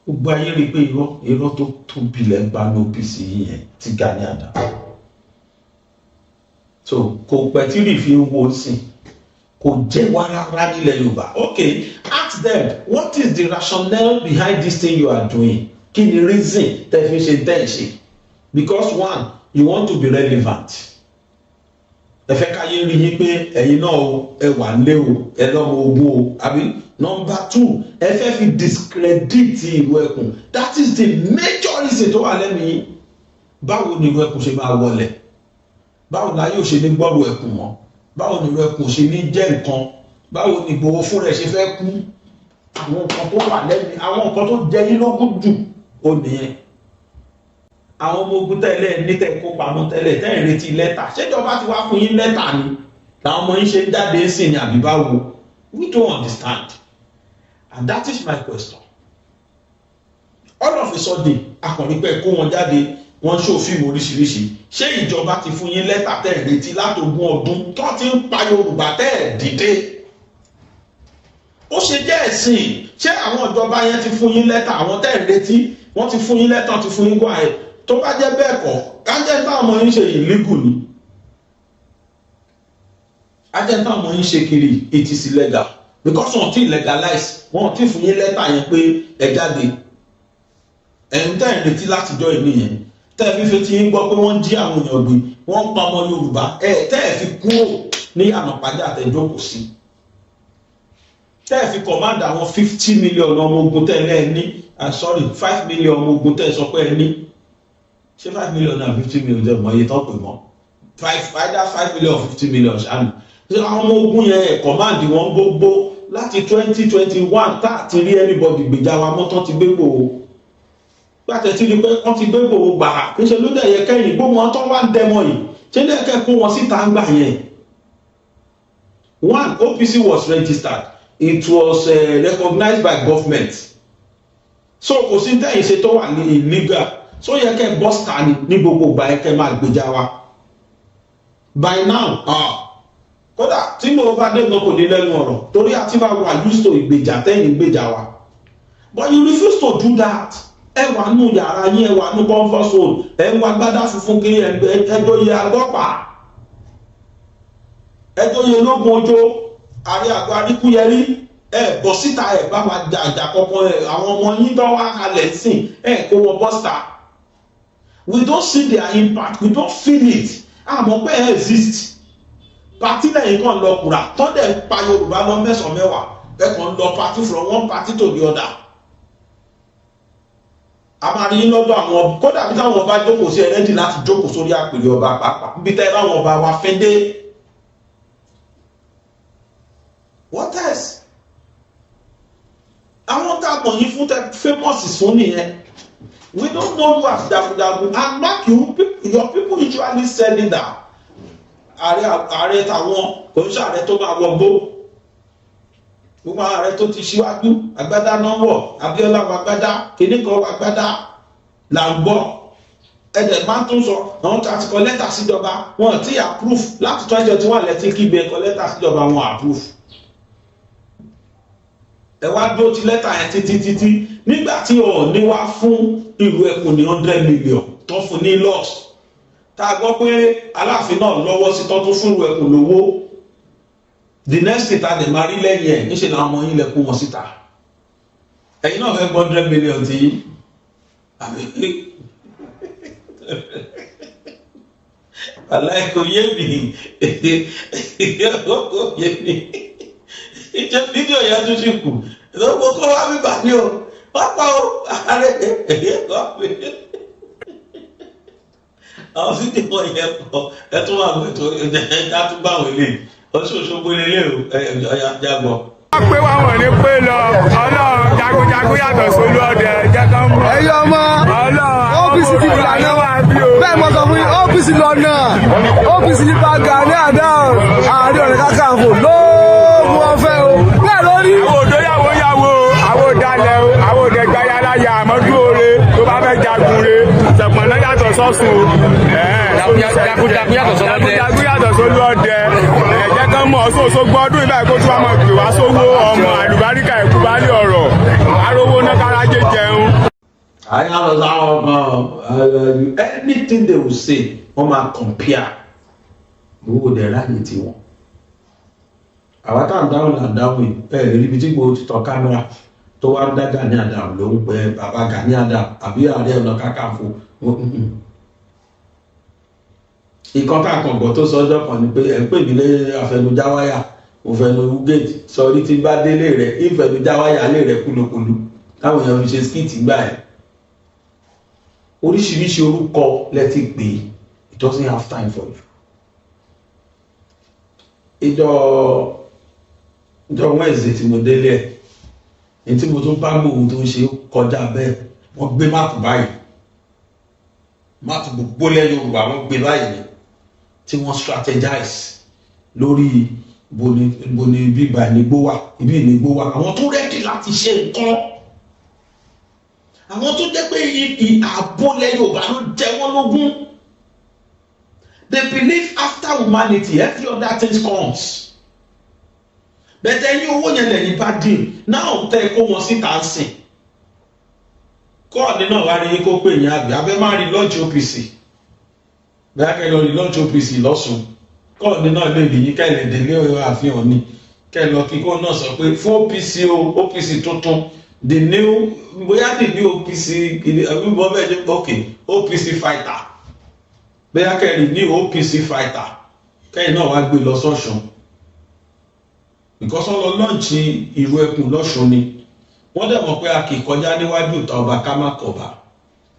gbogbo ayé rí pé irọ́ tó tóbi lẹ́ ń bá ní OPC yẹn ti Gani Adams so kò pẹ́ tí rí fi ń wo sí kò jẹ́ wá rárá nílẹ̀ Yorùbá okay ask them what is the rationale behind this thing you are doing kí ni reason tẹ́ fi ṣe tẹ́ ṣe because one you want to be relevant ẹ fẹ́ káyé rí yín pé ẹ̀yin náà ẹ wà nílé o ẹ lọ́mọ ogun o àbí number 2 ẹ fẹ́ fi discredit ìlú ẹkùn that is the major reason tó wà lẹ́nu yín báwo ni ìlú ẹkùn ṣe máa wọlẹ̀ báwo ni ayé ò ṣe ní gbọ́rù ẹkùn mọ́ báwo ni ìlú ẹkùn ṣe ní jẹ́ nǹkan báwo ni Ìgbòho fún rẹ̀ ṣe fẹ́ kú àwọn nǹkan tó wà lẹ́nu àwọn nǹkan tó jẹ yín lógún jù ó nìyẹn àwọn ọmọ ogun tẹ́lẹ̀ ní tẹ́ kó pamọ́ tẹ́lẹ̀ tẹ́ ń retí lẹ́tà ṣéjọba ti wá fún yín lẹ́tà ni làwọn ọmọ yín ṣe ń jáde sí ní àbí báwo we don't understand and that is my question all of a sudden akọ̀nípẹ́ kó wọn jáde wọ́n ṣó fíìmù oríṣiríṣi ṣé ìjọba ti fún yín lẹ́tà tẹ́ ń retí látogún ọdún tó ti ń pa Yorùbá tẹ́ ẹ̀ dìde ó ṣe jẹ́ ẹ̀sìn ṣé àwọn ìjọba yẹn ti fún yín lẹ́tà àwọn tẹ́ ẹ̀ retí wọ́n ti fún yín lẹ́tà ti fún yín gbọ́ àyè tó bá jẹ́ bẹ́ẹ̀ kọ́ kájẹ́ntà ọmọ yín ṣe illegal ni kájẹ́ntà ọmọ yín ṣe kiri it is illegal because wọ́n ti legalize wọ́n ti fún yín lẹ́tà yẹn pé ẹ jáde ẹ̀yin tẹ́ ẹ̀ retí látijọ́ ìní yẹn tẹ́ ẹ fífi tí yín gbọ́ pé wọ́n jí àwọn èèyàn gbé wọ́n ń pa ọmọ Yorùbá tẹ́ ẹ fi kúrò ní ànàpàdé àtẹ̀jókòó sí tẹ́ ẹ fi command àwọn 50 million ọmọ ogun tẹ́ ẹ lẹ́ẹ̀ní sorry 5 million ọmọ ogun tẹ́ ẹ sọ pé ẹ ní ṣé 5 million náà 50 million jẹ́ mọ̀ iye tán pè mọ́ either 5 million or 50 million ṣáàmì àwọn ọmọ ogun yẹn ẹ̀ command wọn gbogbo láti 2021 tá àti rí anybody gbèjà wa mọ́tọ́ ti gbé gbòó gbàtẹ́ tí rí pé wọ́n ti gbé gbòó gbàrà níṣẹ́ ló dẹ̀ yẹ kẹ́yìn gbogbo wọn tó wá ń dẹmọ yìí ṣé lẹ́kẹ̀ẹ́ kó wọn síta ń gbà yẹn. One, OPC was registered. It was recognized by government. So kò sí tẹ́yìn ṣe tó wà ní illegal. So yẹ kẹ́ bọ́sítà ní gbogbo ìgbà yẹ kẹ́ máa gbèjà wa. By now, kódà tí mo bá dé gan kò ní lẹ́nu ọ̀rọ̀ torí àti máa wà used to ìgbèjà tẹ́yìn gbèjà wa. But you refuse to do that. Ẹ wà nù yàrá yín, ẹ wà nù comfort zone, ẹ ń wá gbádá funfun kí ẹjọ́ yẹ agbọ́pàá. Ẹjọ́ yẹ lógun ojó, àrí àgọ́ àríkúyẹrí, ẹ bọ̀ síta ẹ bá wa jà kọ̀ọ̀kan àwọn ọmọ yín tó wá kalẹ̀ sìn ẹ kó wọn bọ́sítà. We don't see their impact, we don't feel it. Àmọ́ pé ẹ exist. Party lẹ́yìn kan lọ kùrà, tọ́dẹ̀ pa Yorùbá lọ mẹ́sàn-án mẹ́wàá, ẹ kàn lọ party from one party to the other. A máa rí lọ́dọ̀ àwọn kódà bí táwọn ọba jókòó sí ẹlẹ́dì láti jókòó sórí àpèrè ọba pàápàá bí tẹ́ láwọn ọba wa fẹ́ dé. What else? Àwọn tá a pọ̀ yín fún tẹ famous fún nìyẹn. We don't know you as jagunjagun and mark you your people usually sell it down. Ààrẹ tàwọn kò ń ṣààrẹ tó máa wọgbó. Gbogbo ààrẹ tó ti ṣíwájú agbádá náà wọ̀ Abíọ́lá wọ agbádá kìnnìkan wọ agbádá là ń gbọ́. Ẹ̀dẹ̀ máa tún sọ àwọn tí a ti kọ lẹ́tà síjọba wọn ti approve láti 2021 lẹ́tí kígbe kọ lẹ́tà síjọba wọn approve. Ẹ wá dúró ti lẹ́tà yẹn títí nígbà tí Ọọ̀ni wá fún ìlú Ẹkùn ní 100 million tó fún ní loss. Tá a gbọ́ pé Aláàfin náà lọ́wọ́ sí tó tún fún ìlú Ẹkùn lówó. The next thing ta lè máa rí lẹ́yìn ẹ̀ níṣẹ́ náà ọmọ yín lẹ kó wọn síta. Ẹ̀yin náà fẹ́ 100 million tí yín. Aláìkò yé mi. Kò yé mi. Ìjẹ́ fídíò yẹn tún ṣì kù. Ìdókòwò kọ́ wá bíbà ní o. Wọ́n pa o. Ààrẹ kọ́ mi. Àwọn fídíò yẹn pọ̀. Ẹ tún wà pé tó ẹja tún bá àwọn eléyìí. Ọ̀ṣọ́ṣogbo ilé o jágbọ́.
Wọ́n pé wá wọ̀n ní pé lọ Ọlọ́run jagunjagun yàtọ̀ sólú ọdẹ jẹ́ kán mọ̀.
Ẹ̀yin ọmọ OPC ti fi àná bẹ́ẹ̀ mo sọ fún yín OPC lọ́nà OPC ní bá Gani Adams Ààrẹ Ọ̀nà Kakanfò lóògùn ọ̀fẹ́ o bẹ́ẹ̀ lórí.
Àwọn òdó yàwó àwọn òdalẹ̀ o àwọn òdẹ̀gbá yàrá yà àmọ́dú oore tó bá fẹ́ jagun re ṣẹ̀pọ̀nà yàtọ̀ sọ́sùn o. Jagunjagun yàtọ̀ sólú ọdẹ ẹ̀jẹ̀ kan mọ̀ Òṣogbo ọdún ìbá ẹ̀kọ́ tí wọ́n mọ̀ pé wá sówó ọmọ àlùbáríkà ẹ̀kú bá lé ọ̀rọ̀ arówó náà kárájé jẹun.
I understand anything they will say wọ́n máa compare owó dẹ̀ ráyè tiwọn. Àwọn tá à ń dáhùn là ń dáhùn yìí ẹ̀ níbi tí gbòó ti tọ́ kámẹ́rà tó wá ń dá Gani Adams ló ń pẹ́ bàbá Gani Adams àbí Ààrẹ Ọ̀nà Kakanfò. Ìkan káàkan gbọ́ tó sọ ọjọ́ kan ni pé ẹ̀ ń pè mí lé àfẹnujáwáyà òfẹnu gate sọrí tí bá délé rẹ̀ ìfẹnujáwáyà lé rẹ̀ kúlókúlú táwọn èèyàn fi ṣe skit gbà ẹ̀. Oríṣiríṣi orúkọ lẹ ti pè é, it doesn't have time for you. Ìjọ Wednesday tí mo délé ẹ̀ èyí tí mo tún bá gbòòwò tó ń ṣe kọjá bẹ́ẹ̀ wọ́n gbé máàpù báyìí máàpù gbogbo lẹ́ Yorùbá wọ́n gbé báyìí tí wọ́n strategize lórí boni bíbá ìnigbó wà ibi ìnigbó wà àwọn tó rẹ́dì láti ṣe nǹkan àwọn tó jẹ́ pé ààbò lẹ́ Yorùbá ló jẹ wọ́n lógún. They believe after humanity every other thing comes. Bẹ̀tẹ̀ ní owó yẹn lẹ́yìn bá dín náà tẹ́ kó wọn síta ń sìn. Kọ́ọ̀dì náà wá rí kó pè yín àgbẹ̀ abẹ́ máa rí lọ́ọ̀jì OPC. Bẹ́ẹ̀ kẹ́ lọ rí lọ́ọ̀jì OPC lọ́sùn. Kọ́ọ̀dì náà lè rí yín kẹ́lẹ̀ délé ọ̀rọ̀ àfihàn ni. Kẹ́lọ kíkọ́ náà sọ pé fún OPC OPC tuntun the new bóyá the new OPC ẹ̀rúbọ̀ bẹ́ẹ̀ ní okay OPC fighter. Bẹ́ẹ̀ kẹ́rì ní OPC fighter. Kẹ́yìn náà wá gbé lọ sọ́ṣun. Because wọ́n lọ lọ́ǹchì ìrú ẹkùn lọ́ṣun ni wọ́n dẹ̀ mọ̀ pé a kì í kọjá níwájú ìta ọba ká má kọ̀bà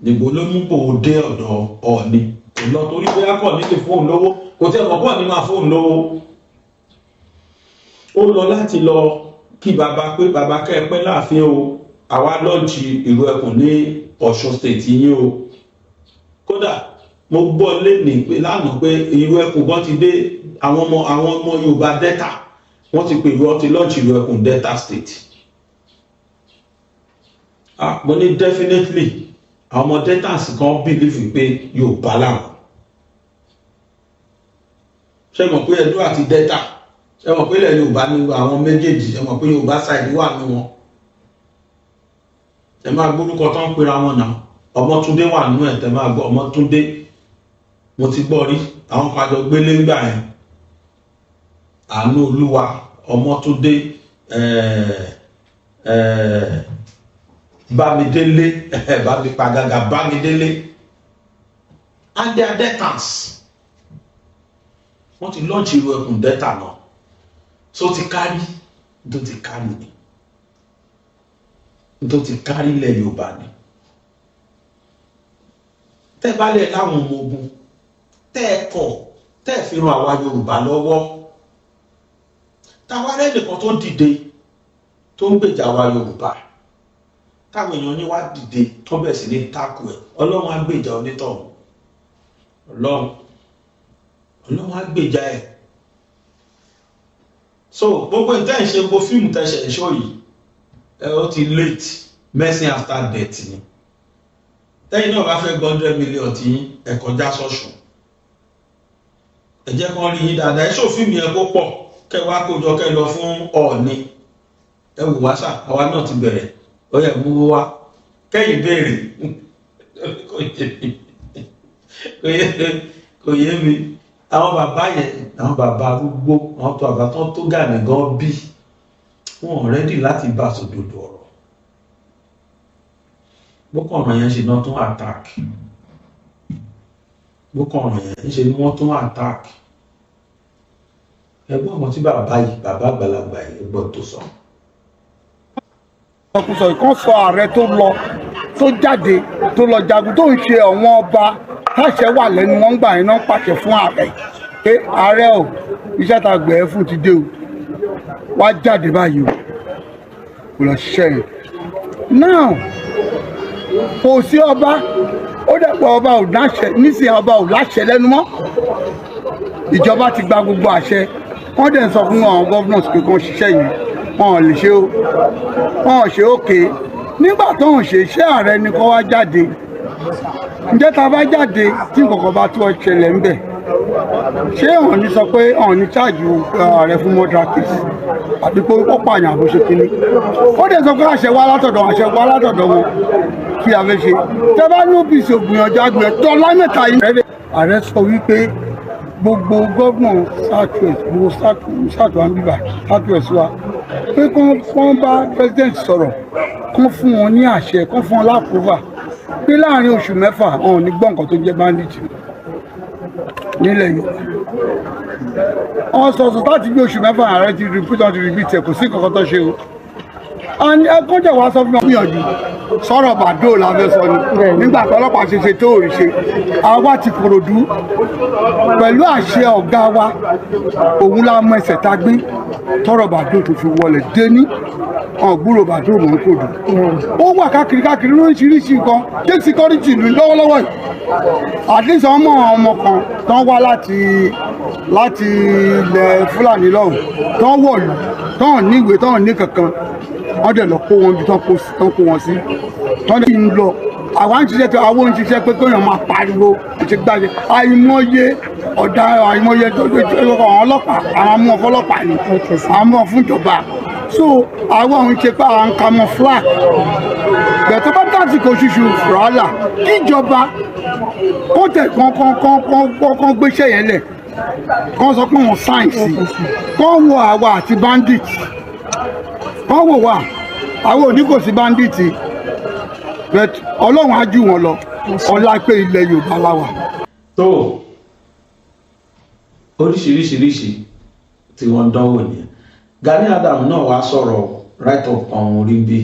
níbo ló mú kó dé ọ̀dọ̀ Ọọ̀ni kò lọ torí pé akọ̀ nílé fóònù lówó kò tẹ́ mọ̀ pọ̀ ní máa fóònù lówó ó lọ láti lọ kí bàbá pé bàbá kẹ́ ẹ pẹ́ láàfin o àwa lọ́ǹchì ìrú ẹkùn ní Ọ̀ṣun state yín o kódà mo gbọ́ lẹ́nìí pé lánàá pé ìlú ẹkùn bọ́ ti dé àwọn ọmọ Yorùbá Delta wọ́n ti pè wọ́n ti launch ìlú ẹkùn Delta State. Mo ní definitely àwọn ọmọ Delta kan believe pé Yorùbá làwọn. Ṣé mọ̀ pé Ẹdó àti Delta ṣé mọ̀ pé ilẹ̀ Yorùbá ní àwọn méjèèjì ṣé mọ̀ pé Yorùbá side wà ní wọn. Ẹ máa gbórúkọ tó ń pera wọn náà Ọmọtúndé wà nínú ẹ̀ tẹ́ máa gbọ́ Ọmọtúndé mo ti gbọ́ rí àwọn kan jọ gbélé ńgbà yẹn Àánú Olúwa Ọmọtúndé Bámidélé Bámidélé and their Deltans wọ́n ti launch ìlú ẹkùn Delta náà so ti kárí tó ti kárí ni tó ti kárí ilẹ̀ Yorùbá ni tẹ́ bá lẹ̀ láwọn ọmọ ogun tẹ́ fi ran àwa Yorùbá lọ́wọ́ táwa rẹ̀ nìkan tó dìde tó ń gbèjà àwa Yorùbá táwọn èèyàn ní wá dìde tó bẹ̀ sí ní tákù ẹ̀ Ọlọ́run á gbèjà onítọ̀hún Ọlọ́run á gbèjà ẹ̀. So gbogbo ìtẹ́ ìṣe gbogbo fíìmù tẹ́ṣẹ̀ ìṣó yìí ó ti late mercy after death ni tẹ́yìn náà bá fẹ́ 100 million tí ẹ kọjá sọ́ṣùn ẹ jẹ́ kán rí yín dáadáa ẹ ṣòfin yẹn kó pọ̀ kẹ́ wá kójọ kẹ́ lọ fún Ọọ̀ni ẹ wò wá sà àwa náà ti bẹ̀rẹ̀ ó yẹ mú wá kẹ́yìn béèrè kò yé mi àwọn bàbá yẹn àwọn bàbá arúgbó àwọn tó àbá tó Gani gan bí wọn rẹ́dì láti bá sòdodo ọ̀rọ̀ bókànràn yẹn ṣe náà tún attack bókànràn yẹn ṣe ni wọ́n tún attack ẹgbọ́n ọmọ tí bàbá àgbàlagbà yìí gbọ́ tó sọ.
ọkùnrin kan sọ ààrẹ tó lọ tó jáde tó lọ jagun tó ń ṣe ọ̀wọ́n ọba táṣẹ wà lẹ́nu wọn gbà yín náà pàṣẹ fún ààrẹ pé ààrẹ ò iṣẹ́ ta gbẹ̀ ẹ́ fún ti dé o wá jáde báyìí o kò lọ ṣiṣẹ́ yẹn now kò sí ọba ó dẹ̀pọ̀ ọba ò láṣẹ nísìnyí ọba ò láṣẹ lẹ́nu mọ́ ìjọba ti gba gbogbo àṣẹ wọ́n dẹ̀ ń sọ fún àwọn governors pé kàn ṣiṣẹ́ yìí wọn ò lè ṣe o wọn ò ṣe òkè nígbà tó ń ṣe iṣẹ́ ààrẹ ni kó wá jáde ǹjẹ́ ta bá jáde tí nǹkan bá tó ṣẹlẹ̀ ńbẹ̀ ṣé ọ̀n ní sọ pé ọ̀n ní ṣáàjù ààrẹ fún murder case àbí pé ó pààyàn àbó ṣe kínní ó dẹ̀ sọ pé àṣẹ wá látọ̀dọ̀ wọn kí a fẹ́ ṣe tẹ́ bá ní OPC ògbìyànjú àgbẹ̀ tó lámẹ́ta yìí rẹ̀ ààrẹ sọ wípé gbogbo gómìnà southwest gbogbo southwest bíbà southwest wa pé kán bá president sọ̀rọ̀ kán fún wọn ní àṣẹ kán fún wọn lápòvà pé láàrin oṣù mẹ́fà wọn ò ní gbọ́ nǹkan tó jẹ́ bandit nílẹ̀ yìí wọn sọ̀sọ̀ láti bí oṣù mẹ́fà ààrẹ ti repeat ẹ̀ kò sí nǹkan tó ṣe o ẹkọ́jọ̀ wa sọ fún mi gbìyànjú sọ̀rọ̀ bàdó la fẹ́ sọ ni nígbà tí ọlọ́pàá ṣe tó rí ṣe àwa ti Kòròdú pẹ̀lú àṣẹ ọ̀gá wa òun la mọ ẹsẹ̀ tá gbé tọrọ bàdó tó fi wọlé dé ní ọ̀gbúrò bàdó mọ̀ ń kòdù ó wà káàkiri lóríṣiríṣi nǹkan ṣé síkọ́rìtì ìlú lọ́wọ́lọ́wọ́ yìí àdéhùn ọmọ kan tán wá láti ilẹ̀ Fúlàní lọ́hùn tán wọ̀lú tán níwèé tán ní kankan wọ́n dẹ̀ lọ kó wọn bí tán kó wọn sí tán dẹ̀ ń lọ àwọn àṣìṣe tó àwọn òṣìṣẹ́ pé kéèyàn máa pariwo ìṣègbàṣe àìmọye àwọn ọlọ́pàá àwọn amú ọfọlọ́pàá ni àwọn amú ọfúnjọba so àwọn òun ṣe pé àwọn camouflage bẹ̀tọ́ bá tàsìkò ṣíṣù fúrọ́là kíjọba kó tẹ̀ kán gbéṣẹ́ yẹn lẹ̀ kán sọ pé wọ́n sáyẹ̀nsì kán wo àwa àti bandit kán wò wá àwọn òní kò sí bandit but Ọlọ́run á jù wọn lọ ọlá pé ilẹ̀ Yorùbá láwà.
tó oríṣiríṣiríṣi tí wọ́n dánwò nìyẹn Gani Adams náà wá sọ̀rọ̀ right up ọ̀hún orí bí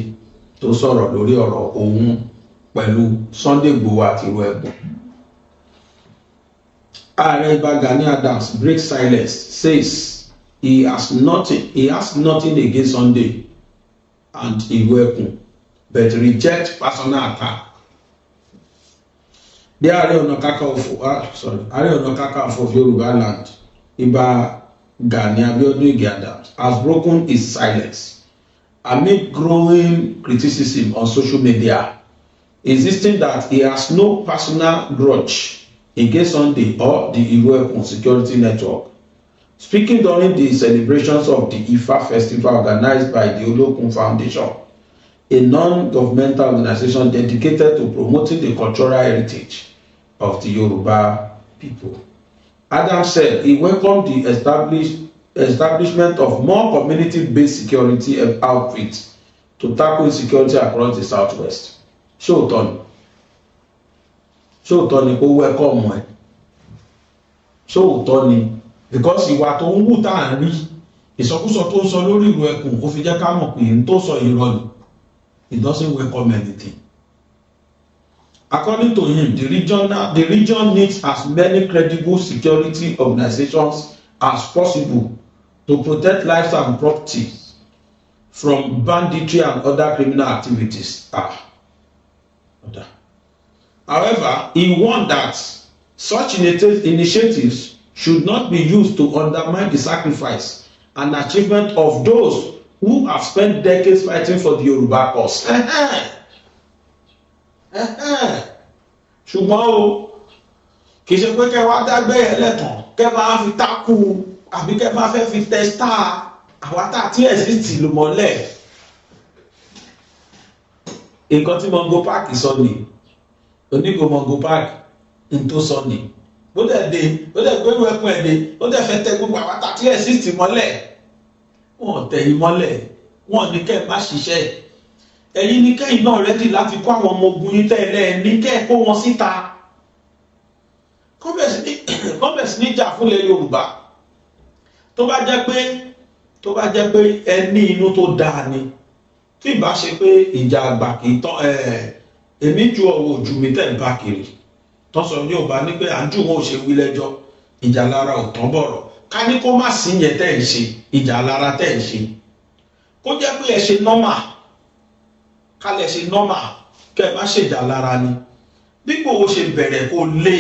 tó sọ̀rọ̀ lórí ọ̀rọ̀ òun pẹ̀lú Sunday Igboho àti irú ẹ̀bùn. Ààrẹ Ìbà Gani Adams break silence, says he has nothing against Sunday and Igboho but reject personal attack. the Ààrẹ Ọ̀nà Kakanfò of Yoruba land, Ìbà Gani Abiodun Ige Adams, has broken his silence amid growing criticism on social media, insisting that he has no personal grudge against Sunday or the Iruekun Security Network. Speaking during the celebrations of the Ifa festival organized by the Olokun Foundation, a non-governmental organization dedicated to promoting the cultural heritage of the Yoruba people, Adams said he welcomed the establishment of more community-based security outfits to tackle insecurity across the southwest. Ṣóòtọ́ ni kó welcome ẹ. Ṣóòtọ́ ni because ìwà tó ń wù tá à ń rí, ìsọkúsọ tó ń sọ lórí Ìrù-Ẹkùn ó fi jẹ́ ká mọ̀ pé n tó sọ irọ́ ni. He doesn't welcome anything. According to him, the region needs as many credible security organizations as possible to protect lives and property from banditry and other criminal activities. However, he warned that such initiatives should not be used to undermine the sacrifice and achievement of those who have spent decades fighting for the Yoruba cause. Ṣùgbọ́n o, kì í ṣe pé kẹ́ wá dágbé ẹlẹ́tàn kẹ́ máa fi tákù àbí kẹ́ máa fẹ́ fi tẹ́sítà àwátà tí ẹ̀sìn tì ló mọ́lẹ̀. Nǹkan tí Mongo Park sọ ni, onígo Mongo Park ń tó sọ ni. Bó dẹ̀ gbé Ìrù-Ẹkùn ẹ̀ dé, ó dẹ̀ fẹ́ tẹ gbogbo àwátà tí ẹ̀sìn tì mọ́lẹ̀. Wọ́n tẹ̀yìn mọ́lẹ̀, wọ́n ní kẹ́ má ṣiṣẹ́. Ẹ̀yin ní kẹ́yìn náà rẹ́dì láti kó àwọn ọmọ ogun yín tẹ́lẹ̀ ní kẹ́ kó wọn síta. Kọ́bẹ̀sì níjà fúnlẹ̀ Yorùbá. Tó bá jẹ́ pé ẹ ní inú tó dáa ni. Tí ìbá ṣe pé ìjà àgbà kì í tán èmi ju ọ̀wọ̀ ojú mi tẹ̀ ń bá kiri. Tọ́sọ̀ Yorùbá ní pé à ń jù wọn ò ṣe wí lẹ́jọ́. Ìjà lára ò tán bọ̀rọ̀. Ká ní kó má sí yẹn tẹ́ ń ṣe ìjà lára tẹ́ ń ṣe. Kó jẹ́ pé ẹ ṣe nọ́mà. Kálẹ̀ ṣe nọ́mà kẹ́ má ṣèjà lára ni. Bí Ìgbòho ṣe bẹ̀rẹ̀ kó lé.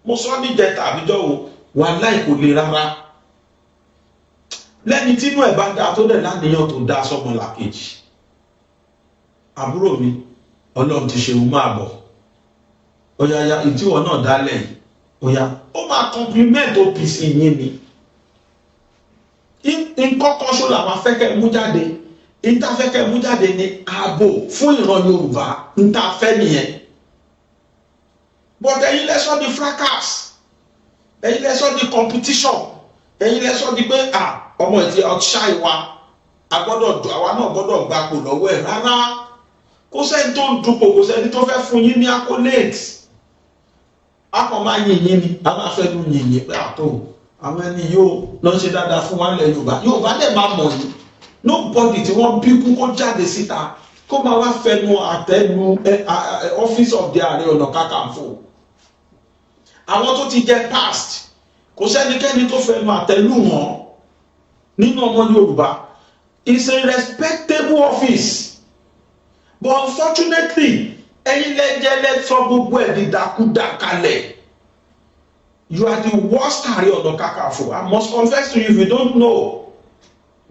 Mo sọ ní jẹta àbíjọ́ o, wàláhì kò le rárá. Lẹ́ni tínú ẹ̀ bá dáa tó dẹ̀ láníyàn tó dáa sọ́mọlàkejì. Àbúrò mi, Ọlọ́run ti ṣeun máa bọ̀. Ọ̀yàyà ìtíwọ̀ náà dálẹ̀ yìí. Oya, ó máa compliment OPC yín ni. Nkọ́kọ́ ṣó làwọn afẹ́kẹ́ mú jáde. Ìtafẹ́kẹ́ mú jáde ní ààbò fún ìran Yorùbá. Ntafẹ́ nìyẹn. But ẹ̀yin lẹ sọ di fracas. Ẹ̀yin lẹ sọ di competition. Ẹ̀yin lẹ sọ di pé ọmọ ìtì outshine wa. Àwa náà gbọ́dọ̀ gbapò lọ́wọ́ ẹ̀ rárá. Kò sẹ́ni tó ń dupò, kò sẹ́ni tó fẹ́ fún yín ní accolades. Akọ̀ máa yìnyín ni, a máa fẹ́ lu yìnyín pé àtò àwọn ẹni yóò lọ ṣe dáadáa fún wa nílẹ̀ Yorùbá. Yorùbá dẹ̀ máa mọ̀ yìí. Nobody tí wọ́n bí kú kó jáde síta kó máa wá fẹnu àtẹnu office of the Ààrẹ Ọ̀nà Kakanfò. Àwọn tó ti jẹ past kò sẹ́nikẹ́ni tó fẹnu àtẹnu wọn nínú ọmọ Yorùbá. It's a respectable office. But unfortunately, ẹ̀yin lẹ́jẹ̀lẹ́ sọ gbogbo ẹ̀ dídákúdá kalẹ̀. You are the worst Ààrẹ Ọ̀nà Kakanfò. I must confess to you if you don't know.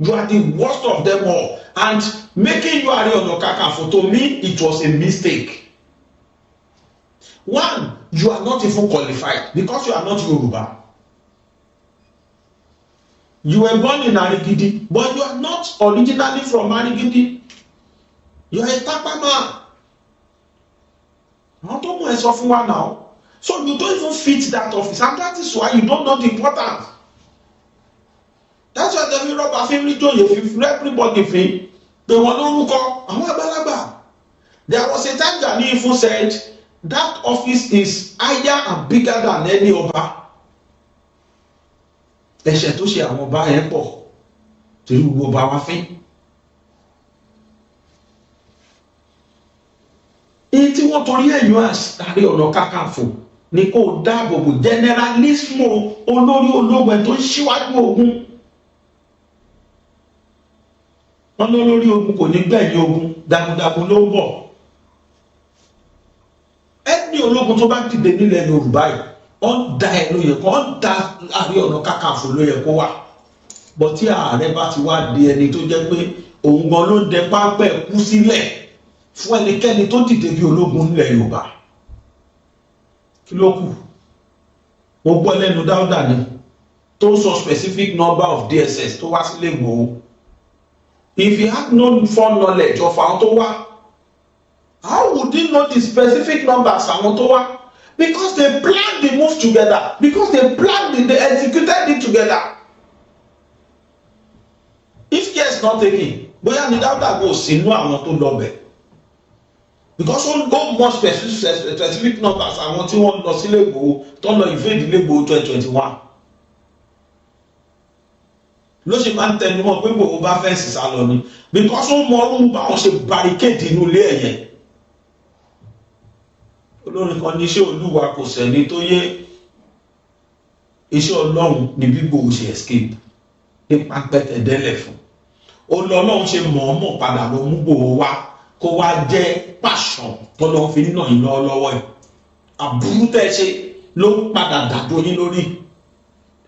You are the worst of them all. And making you Ààrẹ Ọ̀nà Kakanfò, to me, it was a mistake. One, you are not even qualified because you are not Yoruba. You were born in Arigidi, but you are not originally from Arigidi. You are a Tapama. Àwọn tó mú ẹ sọ fún wa now. So you don't even fit that office, and that is why you don't know the importance. That's why the Yoruba family told you, if everybody feel they want to look àwọn àgbàlagbà. There was a time Gani Ifo said that office is higher and bigger than any ọba. Ẹ̀ṣẹ̀ tó ṣe àwọn ọba yẹn pọ̀ torí gbogbo ọba wa fín. Èyí tí wọ́n torí ẹ̀yọ́ Ààrẹ Ọ̀nà Kakanfò ni kò dáàbò bò generalismo olórí ológun tó ń ṣíwájú ogun. Wọ́n lórí ogun kò ní gbẹ̀yìn ogun, dagundagun ló ń bọ̀. ẹni ológun tó bá dìde nílẹ̀ Yorùbá yìí wọ́n da ẹ̀ ló yẹ kó wọ́n da Ààrẹ Ọ̀nà Kakanfò ló yẹ kó wà bọ́ tí ààrẹ bá ti wá di ẹni tó jẹ́ pé òun gan ló dẹ pápẹ́ kú sílẹ̀ fún ẹnikẹ́ni tó dìde bí ológun nílẹ̀ Yorùbá kí ló kù mo gbọ́ lẹ́nu Dáúdà ni tó sọ specific number of DSS tó wá sílé Ìgbòho if he had no foreknowledge of àwọn tó wá how would he know the specific numbers àwọn tó wá because they planned the move together because they planned it they executed it together if care is not taken bóyá ni Dáúdà kò sínú àwọn tó lọ bẹ̀ because ó go more specific numbers àwọn tí wọ́n lọ sílé Ìgbòho tó lọ invade ilé Ìgbòho 2021 ló ṣe máa ń tẹnu mọ́ pé Ìgbòho bá fẹ́ǹsì sá lọ ni because ó mọ ọdún báwọn ṣe barricade inú ilé ẹ̀yẹ olórin kan ní iṣẹ́ Olúwa kò sẹ́ni tó yé iṣẹ́ Ọlọ́run ní bí Ìgbòho ṣe escape nípa pẹ́tẹ́dẹ́lẹ̀ fún Ọlọ́run ṣe mọ̀ọ́mọ̀ padà lọ mú Ìgbòho wá kó wá jẹ́ pàṣán tó lọ́ fi nà yín lọ́wọ́ ẹ̀ àbúrú tẹ́ ṣe ló padà dàdó yín lórí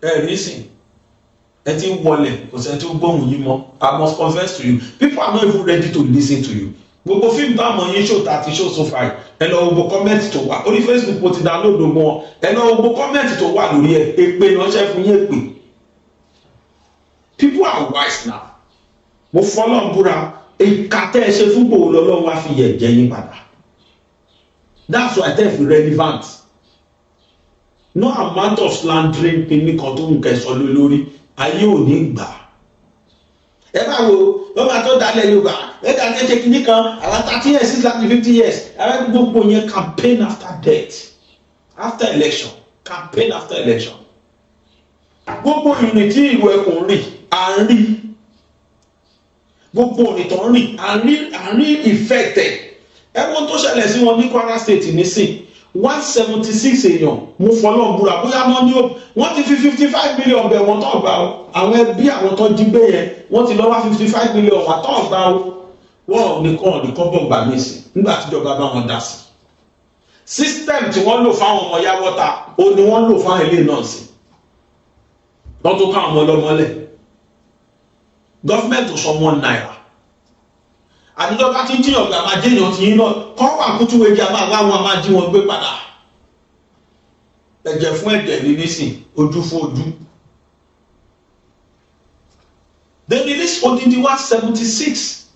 ẹ̀rí sìn ẹ ti ń wọlé kò sẹ́ni tó gbóhùn yín mọ́ I must confess to you people are not even ready to listen to you gbogbo fíìmù táwọn yín ṣó ta ti ṣó so far ẹ lọ gbogbo kọ́mẹ́ǹtì tó wà orí Facebook mo ti download wọn ẹ lọ gbogbo kọ́mẹ́ǹtì tó wà lórí ẹ èpè ránṣẹ́ fún yín èpè people are wise now mo fọlọ́n búra ìka tẹ́ ẹ ṣe fún Ìgbòho lọ́lọ́run wá fi yẹ̀ jẹ́ yín padà that's why tẹ́ ẹ fi relevant no amount of slandering pinni kan tó ń kẹsọ lórí ayé ò ní gbà ẹ bá wo wọ́n máa tó dalẹ̀ Yorùbá ẹ dá ní ẹ̀jẹ̀ kìíní kan àwọn 30 years 50 years àwọn gbogbo yẹn campaign after death after election campaign after election gbogbo ìrìn tí ìlú ẹkùn rìn à ń rí gbogbo ìrìn tó ń rìn à ń rí ìfẹ́tẹ̀ ẹ̀wọ̀n tó ṣẹlẹ̀ sí wọn ní Kwara State nísìn 176 èèyàn mo fọlọ́n búra bóyá wọ́n ti fi 55 million bẹ̀ wọ́n tó gbà ó àwọn ẹbí àwọn tó jí gbé yẹn wọ́n ti lọ wá 55 million wà tó gbà ó wọ́n nìkan bọ̀ gbà mí sí nígbà tíjọba bá wọn dá sí system tí wọ́n lò fáwọn ọmọ yáwọ́ta ó ní wọ́n lò fáwọn ilé náà sí wọ́n tó ká àwọn ọlọ́mọlẹ̀ gọ́fìmẹ̀ntì sọ £1 àdúgbò bá ti ń jíyàn gbà máa jẹ́yàn ti yín náà kọ́ wà kútú wẹ́jì a máa jí wọn gbé padà ẹ̀jẹ̀ fún ẹ̀jẹ̀ ní nísìn ojú fún ojú they release odindi 176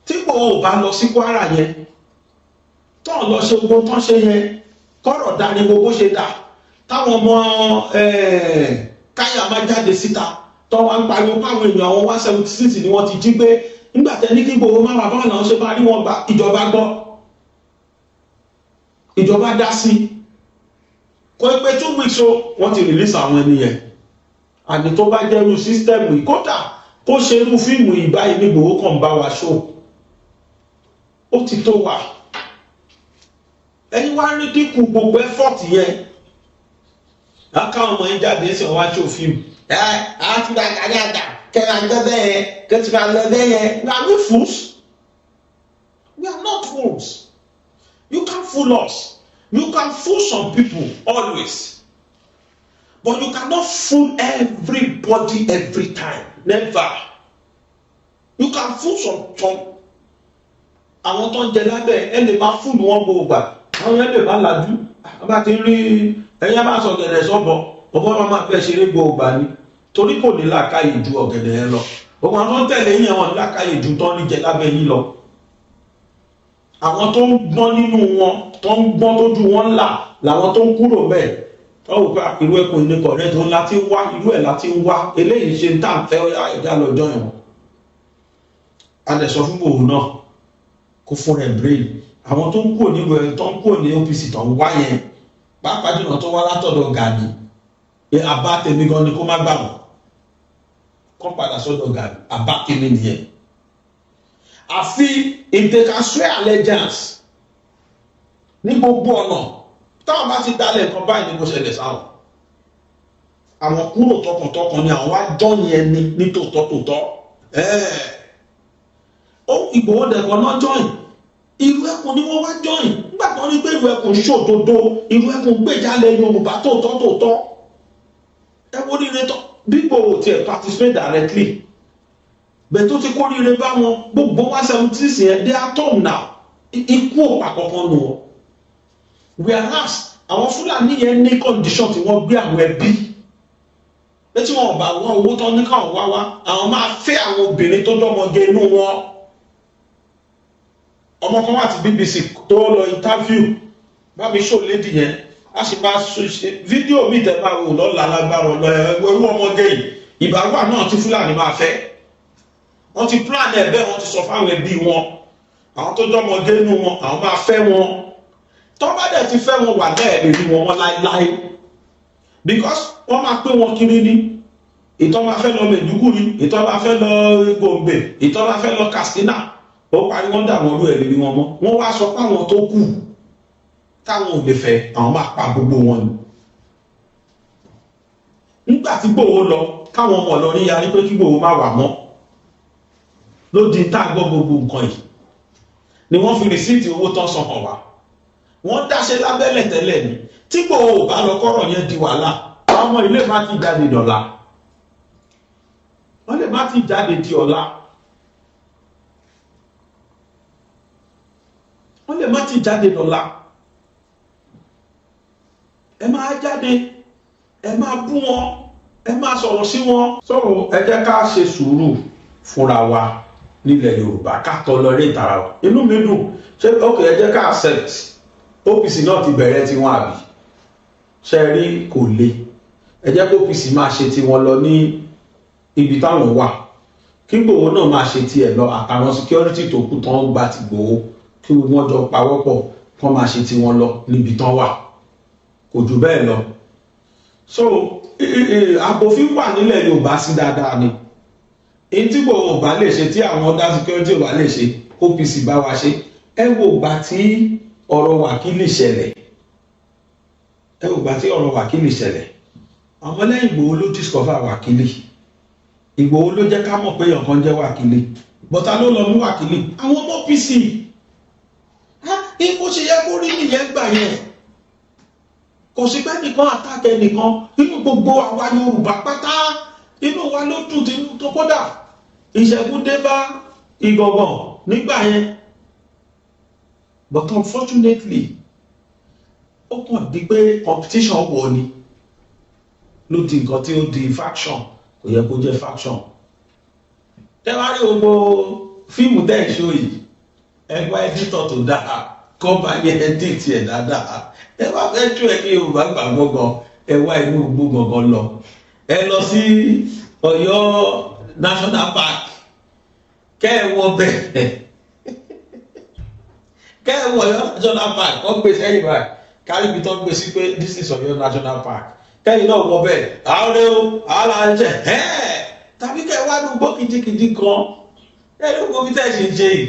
tí Ìgbòho bá lọ sí Kwara yẹn tó lọ ṣe gbogbo tán ṣe yẹn kọ́rọ̀ dání gbogbo ṣe dà táwọn ọmọ káyà máa jáde síta tó wá ń pariwo páwọn èèyàn àwọn 176 ni wọ́n ti jí gbé nígbàtẹ́ ní kí Ìgbòho máa wà báwọn náà ṣe máa rí wọn gbà ìjọba gbọ́ ìjọba dá sí kò pé 2 weeks o wọ́n ti release àwọn ènìyàn àní tó bá jẹ́rú sísítẹ́mù ìkọ́tà kó ṣe irú fíìmù ìbáyìí ní Ìgbòho kàn bá wa ṣó ó ti tó wà ẹni wá rí dínkù gbogbo effort yẹn lákàwọn ọmọ yín jáde sí ọwá ṣó fíìmù àti Gani Adams kẹrẹ àgbẹ̀bẹ̀ yẹn kẹtìmọ̀ àgbẹ̀bẹ̀ yẹn we are not fools we are not fools you can fool us you can fool some people always but you cannot fool everybody every time never you can fool some àwọn tó ń jẹ lábẹ́ ẹ lè máa fool wọn gbogbo àwọn yẹn lè máa lajú bá ti rí ẹ̀yẹ́ máa sọ gẹ̀rẹ̀ sọ́bọ̀ ọbọ̀ máa fẹ́ ṣeré gbogbo ni torí kò ní làákàyè ju ọ̀gẹ̀dẹ̀ yẹn lọ gbogbo àwọn tẹ̀lé yẹn wọn ní làákàyè ju tán ní jẹ lábẹ́ yín lọ àwọn tó ń gbọ́n nínú wọn tó ń gbọ́n tójú wọn ńlá làwọn tó ń kúrò bẹ́ẹ̀ tó wù pé irú ẹkùn ní kọ̀rẹ́ tó láti wá irú ẹ̀ láti wá eléyìí ṣe ń tà ń fẹ́ ẹ̀dá lọ́jọ́ ẹ̀wọ̀n adẹ̀sọ fún Ìgbòho náà kó fún rẹ̀ brain àwọn tó ń kúrò nílùú ẹ̀ tó ń kúrò ní OPC tó ń wá yẹn pàápàá jùlọ tó wá látọ̀dọ̀ Gani àbá tèmi gan ni kó má gbà wọ́n kọ́ padà sọ́dọ̀ Gani àbá tèmi nìyẹn àfi if they can swear allegiance ní gbogbo ọ̀nà táwọn bá ti dálẹ̀ nǹkan báyìí ní kó ṣẹlẹ̀ sáwọn àwọn kúrò tọkàntọkàn ni àwọn wá jọ́yìn ẹni ní tòótọ́ ó Ìgbòho dẹ̀kọ́ náà jọ́yìn irú ẹkùn ni wọ́n wá join nígbà tó rí pé irú ẹkùn ṣòdodo irú ẹkùn gbèjálẹ̀ Yorùbá tòótọ́ ẹ wo rire tán bí Ìgbòho tiẹ̀ participate directly bẹ́ẹ̀ tó ti kó rire bá wọn gbogbo wá 76 yẹn they are torn now ikú òpà kankan nù wọn whereas àwọn Fúlàní yẹn ní condition tí wọ́n gbé àwọn ẹbí pé tí wọn ò bá wá owó tán ní káwọn wá àwọn máa fẹ́ àwọn obìnrin tó dọ́mọge inú wọn ọmọ kan wà tí BBC tó lọ interview bá mi show lady yẹn a sì máa ṣe fídíò mi tẹ́ bá wò lọ́la lágbára ẹrú ọmọge yìí ìbáwá náà tí Fúlàní máa fẹ́ wọ́n ti plan ẹ̀ bẹ́ẹ̀ wọ́n ti sọ fáwọn ẹbí wọn àwọn tó dọ́mọge inú wọn àwọn máa fẹ́ wọn tó bá dẹ̀ ti fẹ́ wọn wà lẹ́ẹ̀lẹ́ ní wọn láíláí because wọ́n máa pé wọn kiri ní ìtọ́ máa fẹ́ lọ Maiduguri ìtọ́ máa fẹ́ lọ Gombe ìtọ́ máa fẹ́ lọ Katsina ó parí wọ́n dà wọ́n lú ẹ̀ lórí wọn mọ́ wọ́n wá sọ pé àwọn tó kù táwọn ò lè fẹ́ àwọn máa pa gbogbo wọn ni nígbà tí Ìgbòho lọ káwọn ọmọ Ìlọrin yarí pé kí Ìgbòho má wà mọ́ ló di tá a gbọ́ gbogbo nǹkan yìí ni wọ́n fi rìsíìtì owó tán san hàn wá wọ́n dáṣẹ́ lábẹ́lẹ̀ tẹ́lẹ̀ ni tí Ìgbòho ò bá lọ kọ́rọ̀ yẹn di wàhálà ọmọ ilé má ti jáde dọ̀la wọ́n lè má ti jáde di ọ̀la wọ́n lè má ti jáde dọ̀la ẹ máa jáde ẹ máa bú wọn ẹ máa sọ̀rọ̀ sí wọn sọ̀rọ̀ ẹ jẹ́ ká ṣe sùúrù fúnra wa nílẹ̀ Yorùbá ká tọ́ lọ rí ìtara wa inú mi dùn ṣé ok ẹ jẹ́ ká accept OPC náà ti bẹ̀rẹ̀ tiwọn àbí ṣe rí kò le ẹ jẹ́ kó OPC máa ṣe tiwọn lọ ní ibi táwọn wà kí Ìgbòho náà máa ṣe tiẹ̀ lọ àtàwọn security tó kù tán gba ti Ìgbòho kí wọ́n jọ pawọ́pọ̀ kán máa ṣe tiwọn lọ níbi tán wà kò jù bẹ́ẹ̀ lọ so àbòfin wà nílẹ̀ Yorùbá sí dáadáa ni èyí tí Ìgbòho bá lè ṣe tí àwọn other security bá lè ṣe OPC bá wa ṣe ẹ wo ìgbà tí ọ̀rọ̀ wákìlì ṣẹlẹ̀ àwọn lẹ́yìn Ìgbòho ló discover wákìlì Ìgbòho ló jẹ́ ká mọ̀ pé ọ̀kan jẹ́ wákìlì bọ́tà ló lọ mú wákìlì àwọn ọmọ OPC ipò ṣe yẹ kó rí nìyẹn gbà yẹn kò sí pé nìkan àtàkẹ́ nìkan nínú gbogbo àwa Yorùbá pátá inú wa ló dùn tí tó kódà ìṣẹ́gun dé bá Ìgangan nígbà yẹn but unfortunately ó kàn di pé competition wọ̀ ni ló di nǹkan tí ó di faction kò yẹ kó jẹ́ faction tẹ́wárí gbogbo fíìmù tẹ́ ìṣó yìí ẹgbẹ́ editor tó dáa kọ́ bá yẹ edit ẹ̀ dáadáa ẹ bá fẹ́ tú ẹ kí Yorùbá gbàgbọ́ gan ẹ wá inú igbó gangan lọ ẹ lọ sí Ọ̀yọ́ National Park kẹ́ ẹ wọ bẹ́ẹ̀ kẹ́ ẹ wọ Ọ̀yọ́ National Park wọ́n gbé sẹ́yìn báyìí kárí ibi tó ń gbé sí pé this is Ọ̀yọ́ National Park kẹ́yìn náà wọ bẹ́ẹ̀ àwọn ọ̀rẹ́ o àwọn là ń jẹ tàbí kẹ́ ẹ wá dùn gbó kìjikìji kan ẹ ló gbó bí tẹ́ ṣe ń ṣe yìí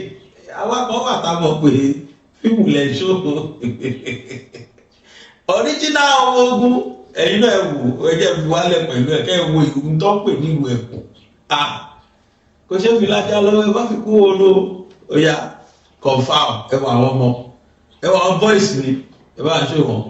àwa kan wà tá a mọ̀ pé fíìmù lẹ̀ ṣó original ọmọ ogun ẹ̀yin náà wò ẹjẹ́ fi wálẹ̀ pẹ̀lú ẹ̀ kẹ́ ẹ wo ìlú tó ń pè ní ìlú ẹ̀kún kò ṣe fi lájà lọ́wọ́ ẹ bá fi kú wọn ló ọ̀yà confam ẹ wọ àwọn ọmọ ẹ wọ àwọn boys mi ẹ bá ń ṣe wọn.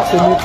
Nàìjíríà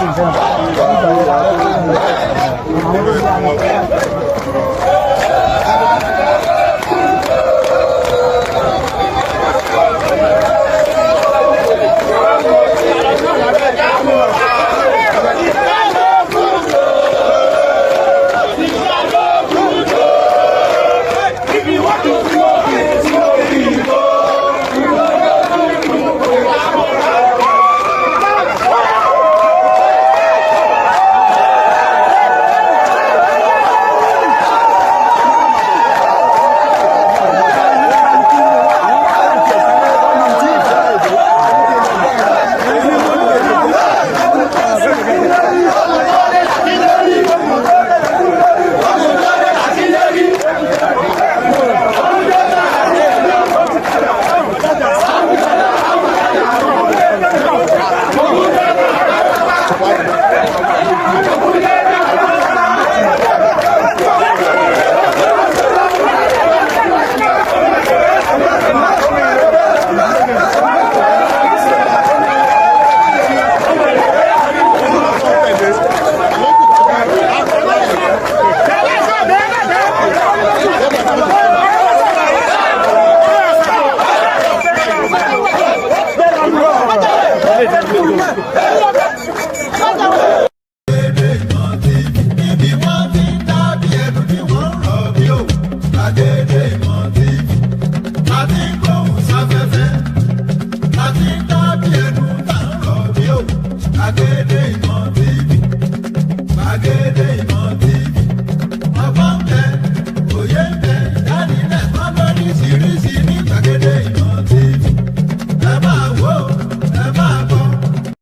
dédé.